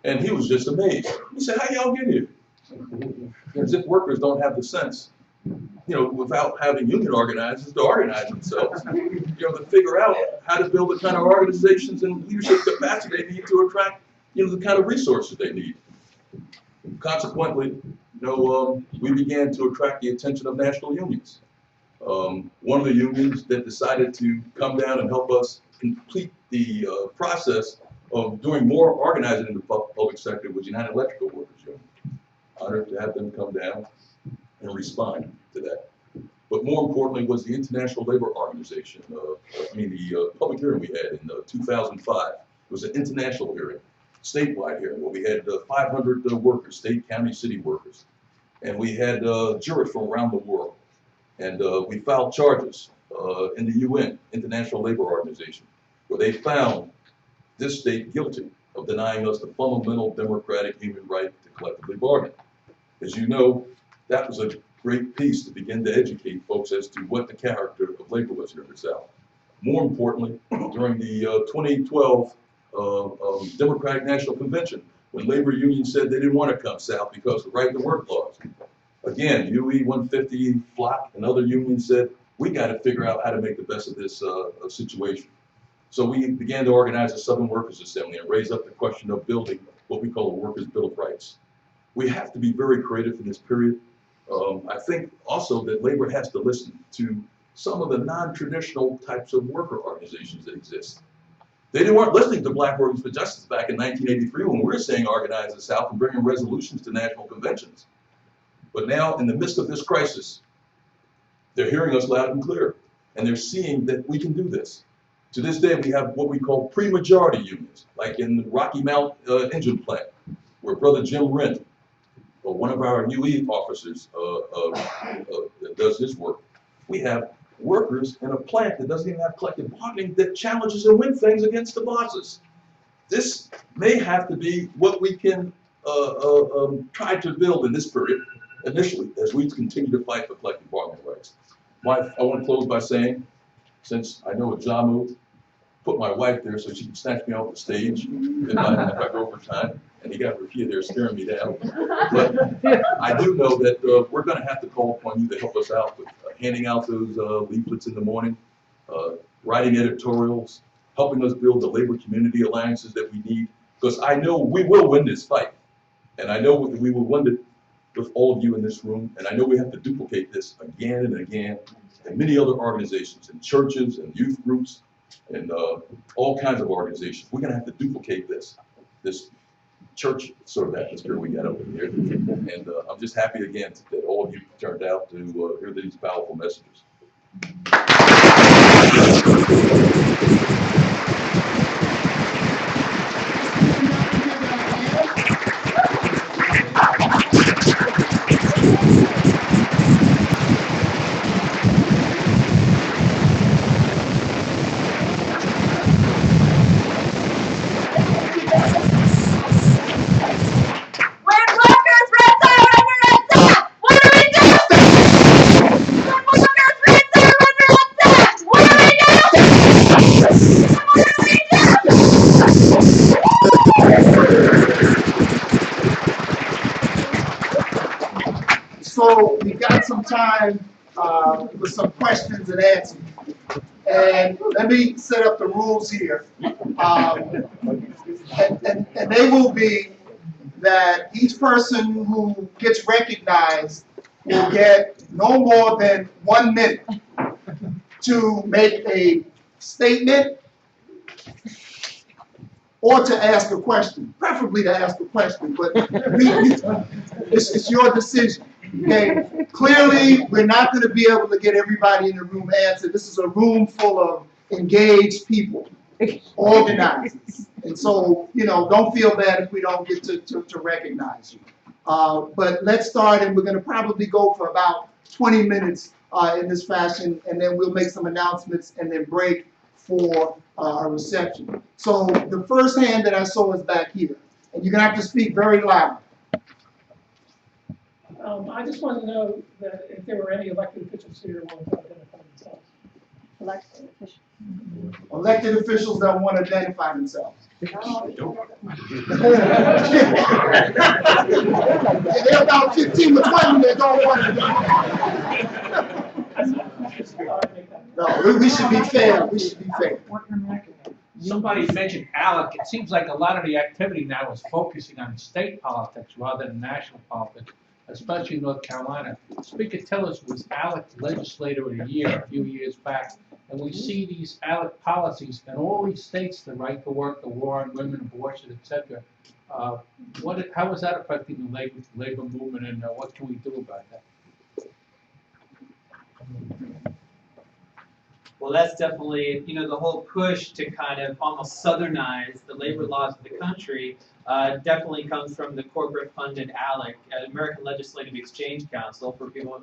And he was just amazed. He said, how y'all get here? As if workers don't have the sense. without having union organizers to organize themselves, to figure out how to build the kind of organizations and leadership capacity they need to attract, the kind of resources they need. Consequently, we began to attract the attention of national unions. One of the unions that decided to come down and help us complete the process of doing more organizing in the public sector was United Electrical Workers Union. Honored to have them come down and respond to that. But more importantly was the International Labor Organization, the public hearing we had in 2005. It was an international hearing, statewide hearing, where we had 500 workers, state, county, city workers. And we had jurors from around the world. And we filed charges in the UN, International Labor Organization, where they found this state guilty of denying us the fundamental democratic human right to collectively bargain. As you know, that was a great piece to begin to educate folks as to what the character of labor was here in the South. More importantly, during the 2012 Democratic National Convention, when labor unions said they didn't want to come south because of the right to work laws. Again, UE 150, FLOC, and other unions said, we got to figure out how to make the best of this situation. So we began to organize a Southern Workers Assembly and raise up the question of building what we call a Workers' Bill of Rights. We have to be very creative in this period. I think also that labor has to listen to some of the non-traditional types of worker organizations that exist. They weren't listening to Black Workers for Justice back in 1983 when we were saying organize the South and bringing resolutions to national conventions. But now, in the midst of this crisis, they're hearing us loud and clear, and they're seeing that we can do this. To this day, we have what we call pre-majority unions, like in the Rocky Mount engine plant, where Brother Jim Wren, one of our UE officers, does his work. We have workers in a plant that doesn't even have collective bargaining that challenges and wins things against the bosses. This may have to be what we can try to build in this period, initially, as we continue to fight for collective bargaining rights. I want to close by saying, since I know Jamu put my wife there so she can snatch me off the stage if I go over time, and he got Rafia there staring me down. But I do know that we're going to have to call upon you to help us out with handing out those leaflets in the morning, writing editorials, helping us build the labor community alliances that we need, because I know we will win this fight. And I know we will win it with all of you in this room, and I know we have to duplicate this again and again in many other organizations, in churches and youth groups, and all kinds of organizations. We're going to have to duplicate this church sort of atmosphere we got over here. And I'm just happy again that all of you turned out to hear these powerful messages. So we got some time for some questions and answers. And let me set up the rules here. And they will be that each person who gets recognized will get no more than 1 minute to make a statement or to ask a question, preferably to ask a question, but it's your decision. Okay, clearly we're not going to be able to get everybody in the room answer. This is a room full of engaged people, organizers, and so don't feel bad if we don't get to recognize you. But let's start, and we're going to probably go for about 20 minutes in this fashion, and then we'll make some announcements and then break for a reception. So the first hand that I saw is back here, and you're going to have to speak very loud. I just wanted to know that if there were any elected officials here who wanted to identify themselves. Elected officials. Elected officials that want to identify themselves. There are about 15 or 20 that don't want to. thought I'd make that. No, we should be fair, we should be fair. Somebody mentioned ALEC. It seems like a lot of the activity now is focusing on state politics rather than national politics, especially in North Carolina. Speaker Tillis was ALEC Legislator of the Year a few years back, and we see these ALEC policies in all these states, the right to work, the war on women, abortion, etc. How is that affecting the labor movement, and what can we do about that? Well, that's definitely, the whole push to kind of almost southernize the labor laws of the country definitely comes from the corporate-funded ALEC, American Legislative Exchange Council, for people,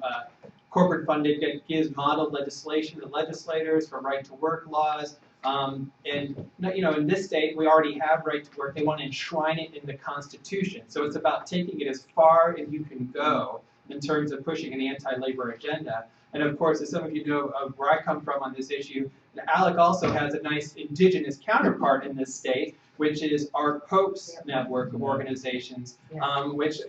corporate-funded, that gives modeled legislation to legislators for right-to-work laws. And, in this state, we already have right to work. They want to enshrine it in the Constitution. So it's about taking it as far as you can go in terms of pushing an anti-labor agenda. And of course, as some of you know where I come from on this issue, ALEC also has a nice indigenous counterpart in this state, which is our Pope's network of organizations, which,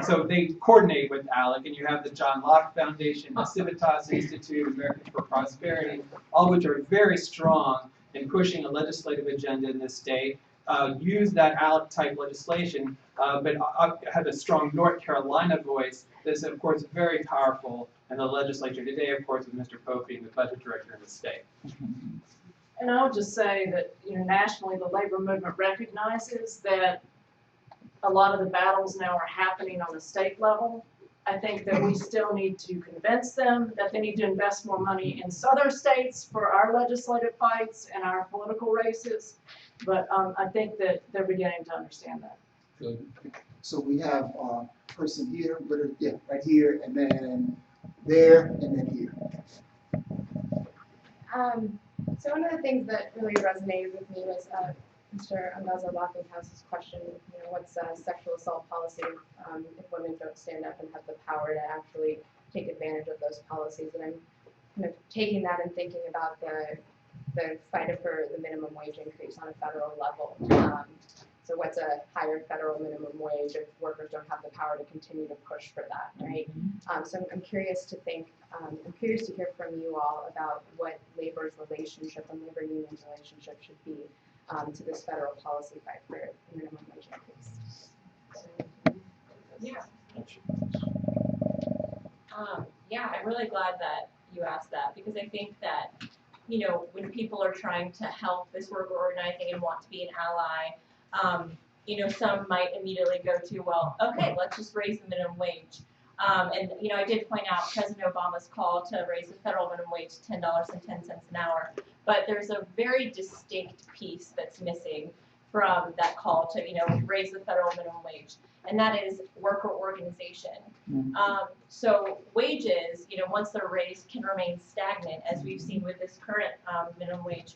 so they coordinate with ALEC, and you have the John Locke Foundation, the Civitas Institute, Americans for Prosperity, all which are very strong in pushing a legislative agenda in this state. Use that ALEC-type legislation, but have a strong North Carolina voice that's, of course, very powerful in the legislature today, of course, with Mr. Pope being the budget director in the state. And I'll just say that, nationally, the labor movement recognizes that a lot of the battles now are happening on the state level. I think that we still need to convince them that they need to invest more money in southern states for our legislative fights and our political races. But I think that they're beginning to understand that. Good. So we have a person here, right here, and then there, and then here. So one of the things that really resonated with me was Mr. Andaza-Lockinghouse's question, what's sexual assault policy if women don't stand up and have the power to actually take advantage of those policies? And I'm kind of taking that and thinking about the fight for the minimum wage increase on a federal level. So what's a higher federal minimum wage if workers don't have the power to continue to push for that, right? So I'm curious to hear from you all about what labor's relationship and labor unions' relationship should be to this federal policy fight for the minimum wage increase. Yeah, I'm really glad that you asked that, because I think that, when people are trying to help this worker organizing and want to be an ally, some might immediately go to, well, okay, let's just raise the minimum wage. And I did point out President Obama's call to raise the federal minimum wage to $10.10 an hour, but there's a very distinct piece that's missing from that call to, raise the federal minimum wage, and that is worker organization. So wages, once they're raised, can remain stagnant, as we've seen with this current minimum wage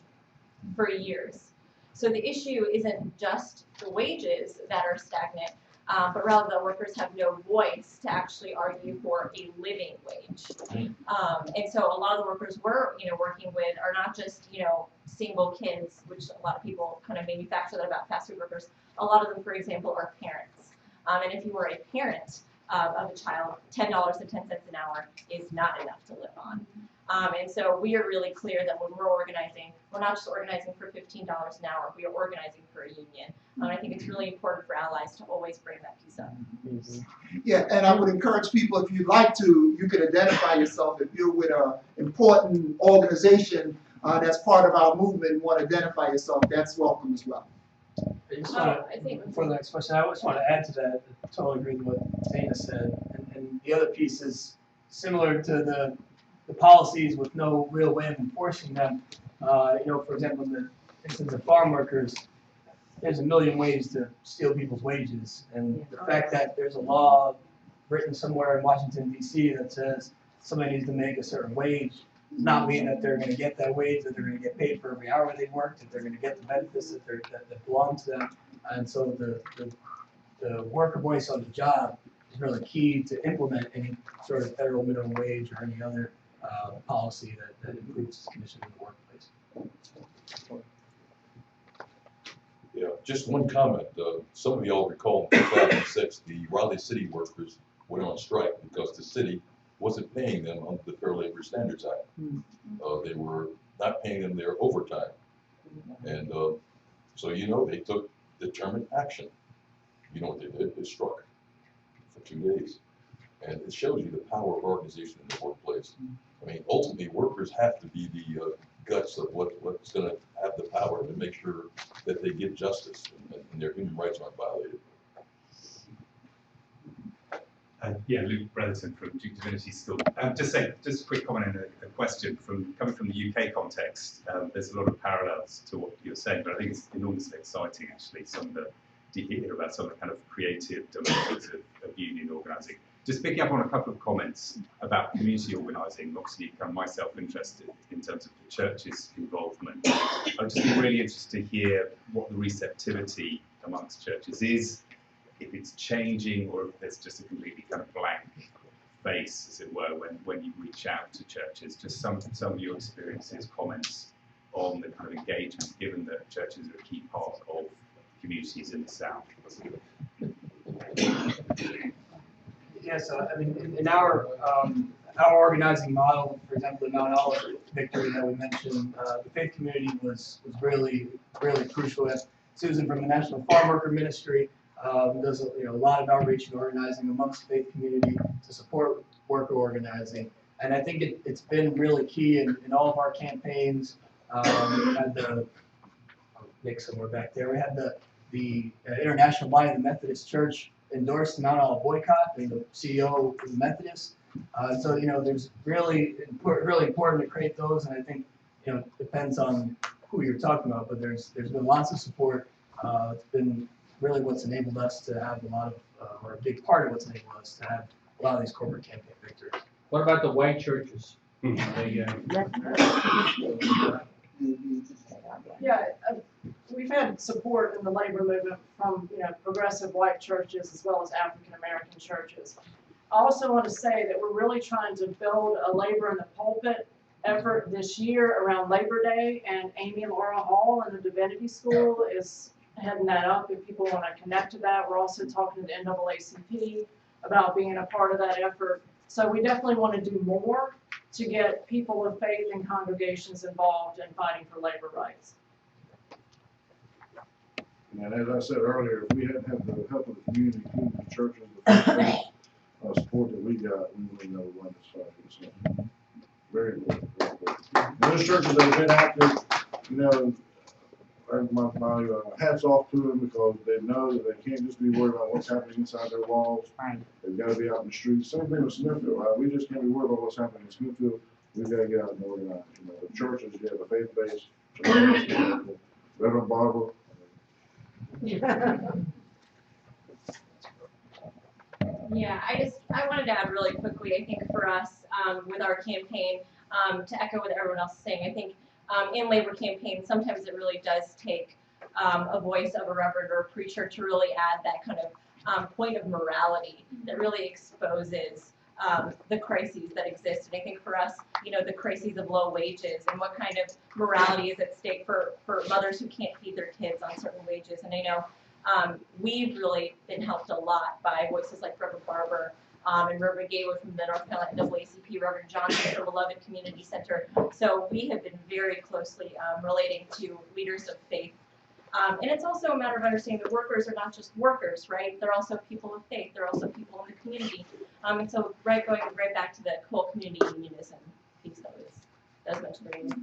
for years. So the issue isn't just the wages that are stagnant, but rather the workers have no voice to actually argue for a living wage. And so a lot of the workers we're working with are not just single kids, which a lot of people kind of manufacture that about fast food workers. A lot of them, for example, are parents. And if you were a parent of a child, $10.10 an hour is not enough to live on. And so we are really clear that when we're organizing, we're not just organizing for $15 an hour, we are organizing for a union. I think it's really important for allies to always bring that piece up. Yeah, and I would encourage people, if you'd like to, you could identify yourself. If you're with an important organization that's part of our movement and want to identify yourself, that's welcome as well. For the next question, I just want to add to that. I totally agree with what Dana said. And the other piece is similar to the policies with no real way of enforcing them. For example, in the instance of farm workers, there's a million ways to steal people's wages. And the fact that there's a law written somewhere in Washington, D.C. that says somebody needs to make a certain wage does not mean that they're going to get that wage, that they're going to get paid for every hour they worked, that they're going to get the benefits that belong to them. And so the worker voice on the job is really key to implement any sort of federal minimum wage or any other policy that improves conditions in the workplace. Yeah, just one comment. Some of y'all recall in 2006, the Raleigh City workers went on strike because the city wasn't paying them under the Fair Labor Standards Act. They were not paying them their overtime. And so, you know, they took determined action. You know what they did? They struck for 2 days. And it shows you the power of organization in the workplace. I mean, ultimately, workers have to be the guts of what's going to have the power to make sure that they get justice and their human rights aren't violated. Yeah, Luke Brotherton from Duke Divinity School. Just a quick comment and a question coming from the UK context. There's a lot of parallels to what you're saying, but I think it's enormously exciting actually. To hear about some of the kind of creative dimensions of union organising. Just picking up on a couple of comments about community organising, obviously I'm myself interested in terms of the church's involvement. I'd just be really interested to hear what the receptivity amongst churches is, if it's changing or if there's just a completely kind of blank face, as it were, when you reach out to churches. Just some of your experiences, comments on the kind of engagement, given that churches are a key part of communities in the South. Yes, I mean, in our organizing model, for example, the Mount Olive victory that we mentioned, the faith community was really crucial. Susan from the National Farm Worker Ministry does a lot of outreach and organizing amongst the faith community to support worker organizing, and I think it's been really key in all of our campaigns. We had the Nick somewhere back there. We had the International Body of the Methodist Church endorsed the Mount Olive boycott, being the CEO of the Methodists. So, you know, there's really important to create those, and I think, you know, it depends on who you're talking about, but there's been lots of support. It's been really what's enabled us to have a lot of, or a big part of what's enabled us to have a lot of these corporate campaign victories. What about the white churches? Yeah, we've had support in the labor movement from, you know, progressive white churches as well as African American churches. I also want to say that we're really trying to build a labor in the pulpit effort this year around Labor Day, and Amy Laura Hall in the Divinity School is heading that up if people want to connect to that. We're also talking to the NAACP about being a part of that effort. So we definitely want to do more to get people of faith and congregations involved in fighting for labor rights. And as I said earlier, if we hadn't had the help of the community, including the churches, the support that we got, we wouldn't know when this fight is. So, very important. Very important. Those churches that have been active, you know, my hats off to them, because they know that they can't just be worried about what's happening inside their walls. Right. They've got to be out in the streets. Same thing with Smithfield, right? We just can't be worried about what's happening in Smithfield. We've got to get out and organize. You know, the churches, you have a faith base. Reverend Barber. Yeah, I wanted to add really quickly, I think for us, with our campaign, to echo what everyone else is saying, I think in labor campaigns, sometimes it really does take a voice of a reverend or a preacher to really add that kind of point of morality that really exposes the crises that exist. And I think for us, you know, the crises of low wages and what kind of morality is at stake for mothers who can't feed their kids on certain wages. And I know we've really been helped a lot by voices like Reverend Barber and Reverend Gaylor from the North Carolina NAACP, Reverend Johnson from Beloved Community Center. So we have been very closely relating to leaders of faith. And it's also a matter of understanding that workers are not just workers, right? They're also people of faith. They're also people in the community. And so going right back to the whole community unionism piece that was mentioned earlier.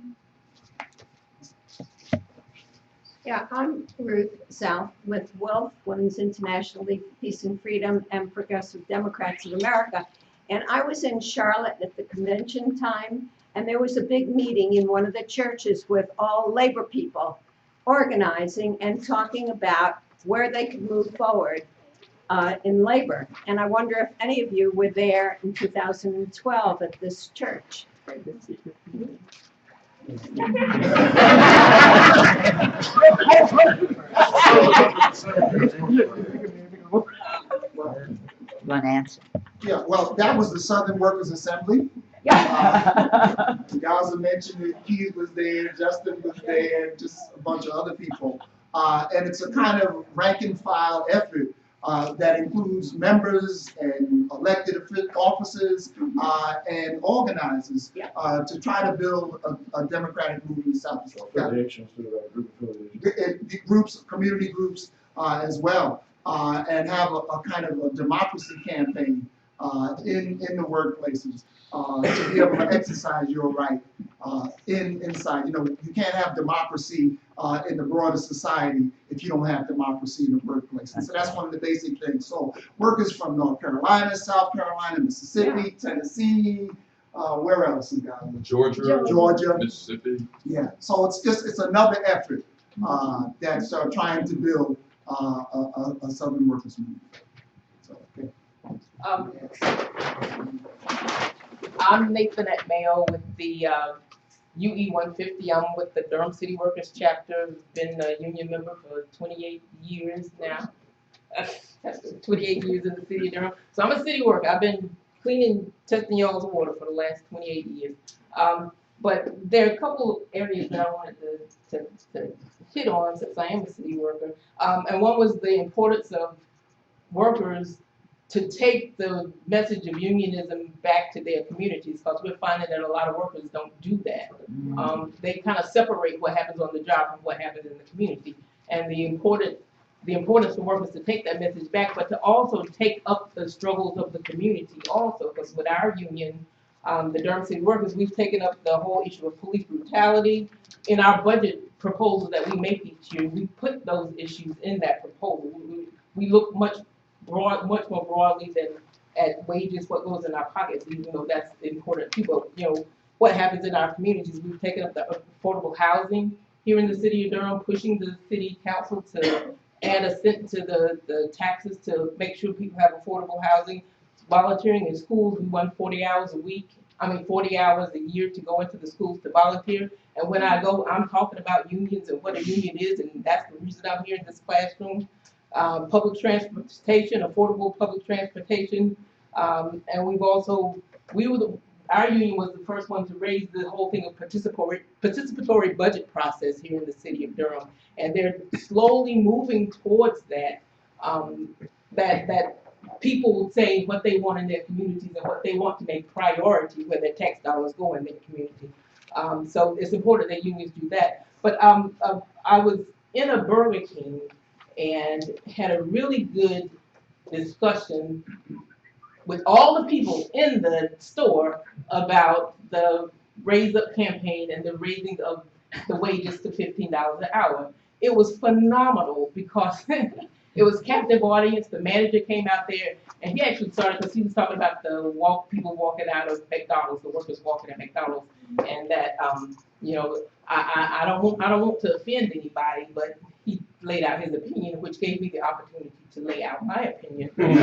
Yeah, I'm Ruth South with WILF, Women's International League for Peace and Freedom, and Progressive Democrats of America. And I was in Charlotte at the convention time, and there was a big meeting in one of the churches with all labor people organizing and talking about where they could move forward in labor. And I wonder if any of you were there in 2012 at this church. One answer. Yeah, well, that was the Southern Workers Assembly. Gaza mentioned that Keith was there, Justin was there, just a bunch of other people. And it's a kind of rank and file effort. that includes members and elected officers and organizers to try to build a democratic movement in South Florida. Affiliations to group affiliations. Groups, community groups as well, and have a kind of a democracy campaign in the workplaces to be able to exercise your right inside. You know, you can't have democracy in the broader society if you don't have democracy in the workplace. And so that's one of the basic things. So workers from North Carolina, South Carolina, Mississippi, Tennessee, where else in Ghana? Georgia, Mississippi. Yeah, so it's another effort that's trying to build a Southern workers movement. So, okay. I'm Nathan at Mayo with the UE 150. I'm with the Durham City Workers Chapter. Been a union member for 28 years now. 28 years in the city of Durham. So I'm a city worker. I've been cleaning, testing y'all's water for the last 28 years. But there are a couple of areas that I wanted to hit on since I am a city worker. And one was the importance of workers to take the message of unionism back to their communities, because we're finding that a lot of workers don't do that. They kind of separate what happens on the job from what happens in the community. And the importance for workers to take that message back, but to also take up the struggles of the community also, because with our union, the Durham City Workers, we've taken up the whole issue of police brutality. In our budget proposal that we make each year, we put those issues in that proposal. We look much more broadly than at wages, what goes in our pockets, even though that's important too. But you know, what happens in our communities, we've taken up the affordable housing here in the city of Durham, pushing the city council to add a cent to the taxes to make sure people have affordable housing. Volunteering in schools, we run 40 hours a week. 40 hours a year to go into the schools to volunteer. And when I go, I'm talking about unions and what a union is, and that's the reason I'm here in this classroom. Public transportation, affordable public transportation, and we've also, our union was the first one to raise the whole thing of participatory budget process here in the city of Durham, and they're slowly moving towards that, that people say what they want in their communities and what they want to make priority where their tax dollars go in their community. So it's important that unions do that. But I was in a Burger King and had a really good discussion with all the people in the store about the Raise Up campaign and the raising of the wages to $15 an hour. It was phenomenal because it was captive audience. The manager came out there and he actually started, because he was talking about people walking out of McDonald's, the workers walking at McDonald's, and that you know, I don't want to offend anybody, but he laid out his opinion, which gave me the opportunity to lay out my opinion. And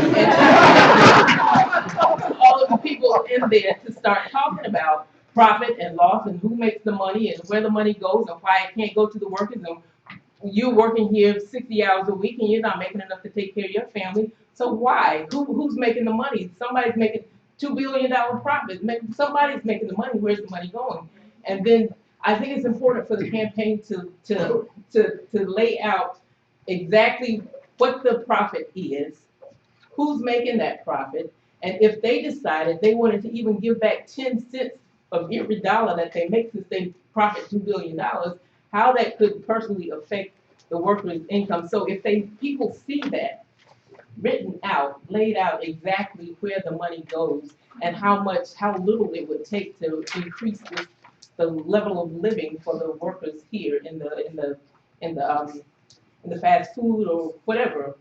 all of the people in there to start talking about profit and loss and who makes the money and where the money goes and why it can't go to the workers. And you're working here 60 hours a week and you're not making enough to take care of your family. So why? Who's making the money? Somebody's making $2 billion profit. Somebody's making the money. Where's the money going? And then I think it's important for the campaign to lay out exactly what the profit is, who's making that profit, and if they decided they wanted to even give back 10 cents of every dollar that they make since they profit $2 billion, how that could personally affect the workers' income. So if people see that written out, laid out exactly where the money goes and how little it would take to increase the level of living for the workers here in the fast food or whatever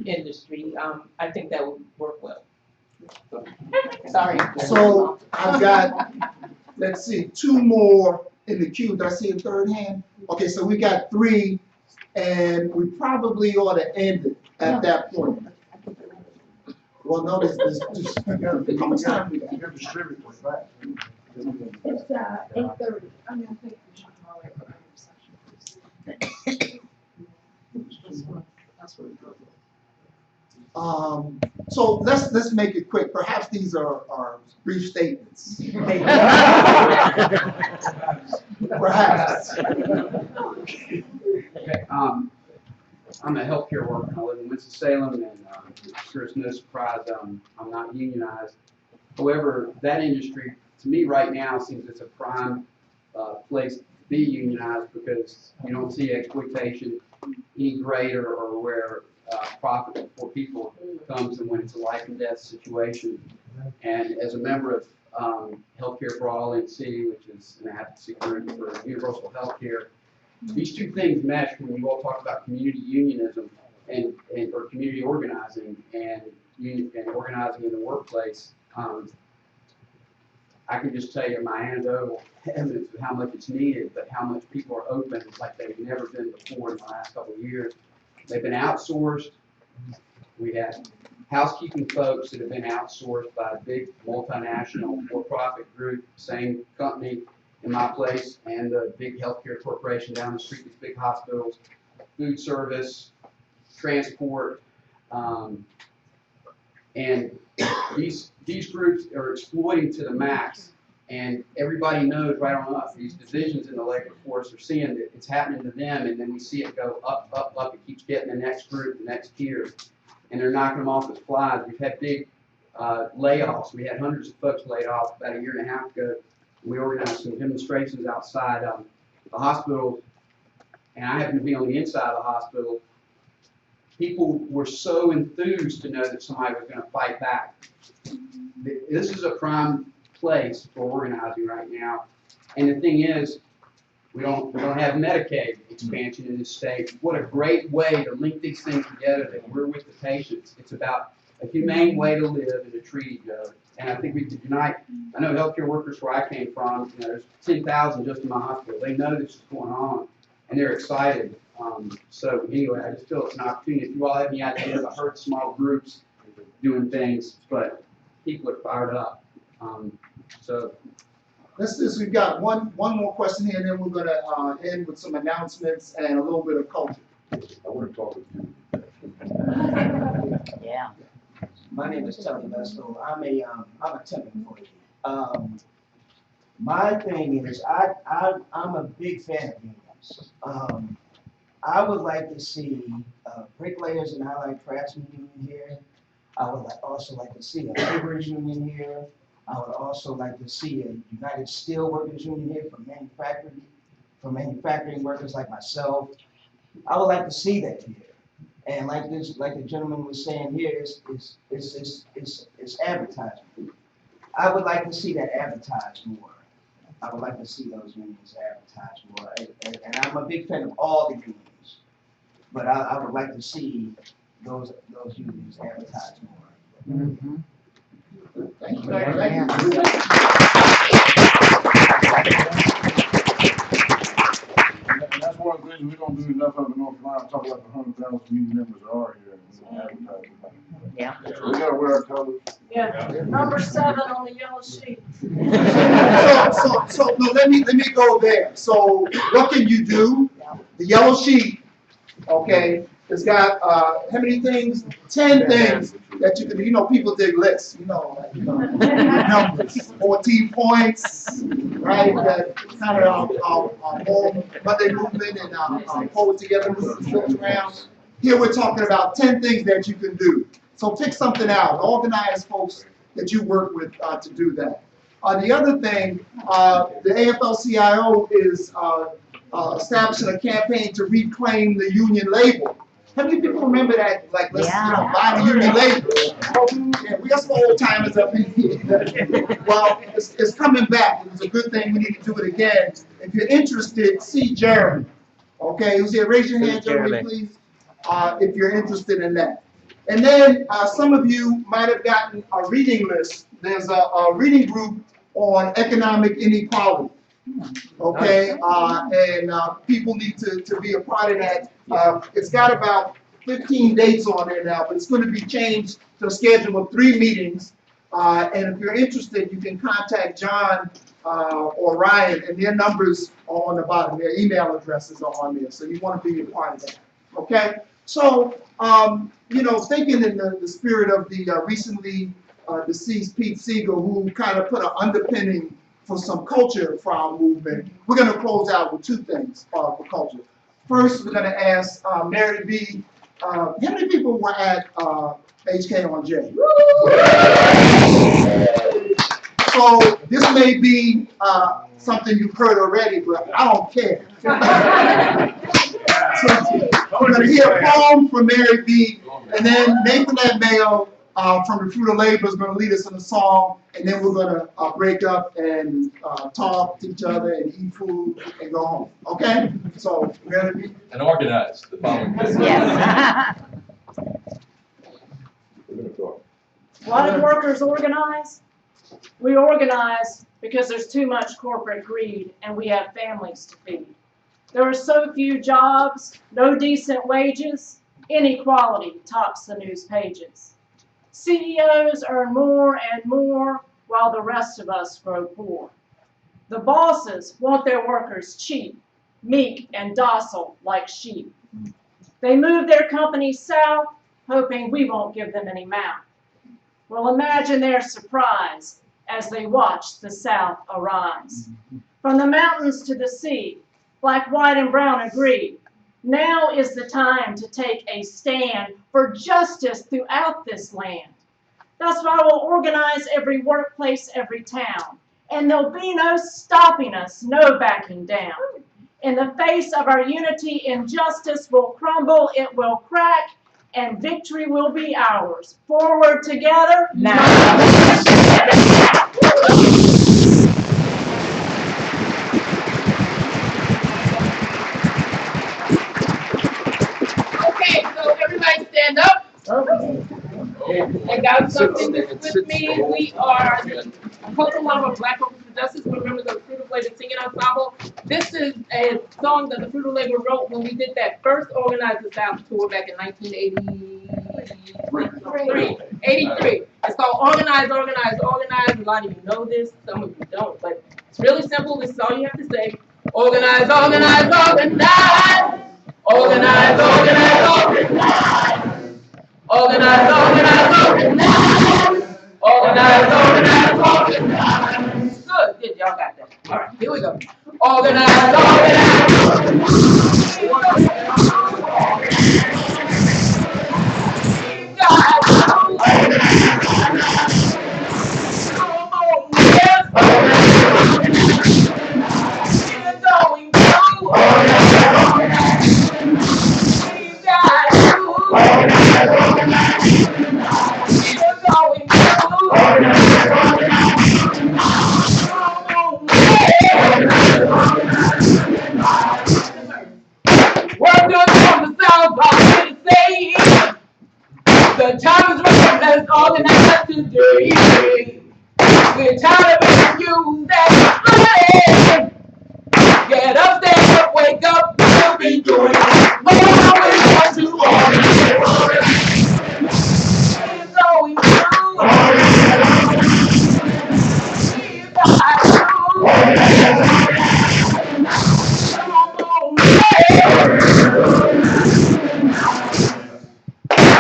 industry, I think that would work well. Sorry. So I've got, let's see, 2 more in the queue. Did I see a third hand? Okay, so we got 3, and we probably ought to end it at that point. Well, no, there's how much time we got? You have to distribute it back. It's 8:30. I'm gonna take the shot away from So let's make it quick. Perhaps these are brief statements. Perhaps. I'm a healthcare worker. I live in Winston-Salem, and I'm sure it's no surprise I'm not unionized. However, that industry, to me right now, seems it's a prime place to be unionized because you don't see exploitation any greater or where profit for people comes and when it's a life and death situation. And as a member of Healthcare for All NC, which is an advocacy group for universal healthcare, these two things mesh when we all talk about community unionism and or community organizing and organizing in the workplace. I can just tell you my anecdotal evidence of how much it's needed, but how much people are open like they've never been before in the last couple of years. They've been outsourced. We have housekeeping folks that have been outsourced by a big multinational for-profit group, same company in my place, and the big healthcare corporation down the street, these big hospitals, food service, transport, and these groups are exploiting to the max. And everybody knows right on up, these divisions in the labor force are seeing that it's happening to them, and then we see it go up, up, up. It keeps getting the next group, the next tier, and they're knocking them off as flies. We've had big layoffs. We had hundreds of folks laid off about a year and a half ago. We organized some demonstrations outside the hospital, and I happened to be on the inside of the hospital. People were so enthused to know that somebody was going to fight back. This is a prime place for organizing right now. And the thing is, we don't have Medicaid expansion in this state. What a great way to link these things together that we're with the patients. It's about a humane way to live and to treat each other. And I think we could unite. I know healthcare workers where I came from, there's 10,000 just in my hospital. They know this is going on, and they're excited. So anyway, I just feel it's an opportunity. If you all have any ideas, I heard small groups doing things, but people are fired up. So we've got one more question here, and then we're gonna end with some announcements and a little bit of culture. I want to talk with you. Yeah. My name is Tony Vestal. I'm a temp employee. My thing is, I'm a big fan of unions. I would like to see bricklayers and allied craftsmen union here. I would also like to see a laborers union here. I would also like to see a United Steelworkers union here for manufacturing workers like myself. I would like to see that here. And like the gentleman was saying here, it's advertising. I would like to see that advertised more. I would like to see those unions advertised more. And I'm a big fan of all the unions, but I would like to see those unions advertised more. Mm-hmm. Thank you. And that's one of the reasons we don't do enough of in North Carolina. Talk about the 100,000 union members that are here and advertising. Yeah. We gotta wear our colors. Yeah, number 7 on the yellow sheet. So no, let me go there. So what can you do? The yellow sheet, okay, it's got how many things? 10 things that you can do. You know, people dig lists. Numbers, 14 points, right? That kind of more Monday movement and pull it together, move the shirts around. Here we're talking about 10 things that you can do. So pick something out. Organize folks that you work with to do that. The other thing, the AFL-CIO is establishing a campaign to reclaim the union label. How many people remember that? Like, let's buy the union label. Yeah, we got some old timers up in here. Well, it's coming back. It was a good thing. We need to do it again. If you're interested, see Jeremy. Okay, who's here? Raise your hand, Jeremy, please. If you're interested in that. And then some of you might have gotten a reading list. There's a reading group on economic inequality. Okay, and people need to be a part of that. It's got about 15 dates on there now, but it's going to be changed to a schedule of 3 meetings. And if you're interested, you can contact John or Ryan, and their numbers are on the bottom. Their email addresses are on there, so you want to be a part of that. Okay, so thinking in the spirit of the recently deceased Pete Siegel, who kind of put an underpinning for some culture for our movement, we're going to close out with 2 things for culture. First, we're gonna ask MaryBe, how many people were at HK1J? So this may be something you've heard already, but I don't care. So we're gonna hear a poem from MaryBe, and then Nathan Mayo from the Fruit of Labor is gonna lead us in a song, and then we're gonna break up and talk to each other and eat food and go home. Okay? So MaryBe. And organize the following day. Yes. We're gonna talk. Why do workers organize? We organize because there's too much corporate greed and we have families to feed. There are so few jobs, no decent wages, inequality tops the news pages. CEOs earn more and more while the rest of us grow poor. The bosses want their workers cheap, meek and docile like sheep. They move their companies south, hoping we won't give them any mouth. Well, imagine their surprise as they watch the South arise. From the mountains to the sea, black, white, and brown agree. Now is the time to take a stand for justice throughout this land. That's why we'll organize every workplace, every town. And there'll be no stopping us, no backing down. In the face of our unity, injustice will crumble, it will crack, and victory will be ours. Forward together, now. Okay, so everybody stand up. I got something that's with me. We are Cultural Black Workers for Justice. We're members of the Fruit of Labor Singing Ensemble. This is a song that the Fruit of Labor wrote when we did that first Organize the South tour back in 1983. It's called Organize, Organize, Organize. A lot of you know this, some of you don't, but it's really simple. This is all you have to say. Organize, organize, organize. Organize, organize, organize. Organize, organize, organize. Organize, organize, organize. Good, y'all got that. All right, here we go. Organize, organize, the time is right, let's organize today. We're tired of being used as money. Get up, stand up, wake up, we'll be doing more. We want to organize. It's going through.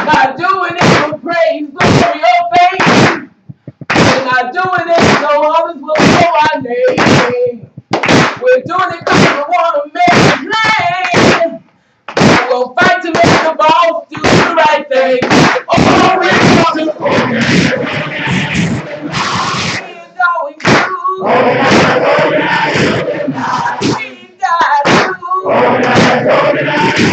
Not doing it for praise, glory, or fame. We're not doing it so others will know our name. We're doing it because we want to make a plan. We'll fight to make the boss do the right thing. Oh, we want to organize. We're going through. We got to organize.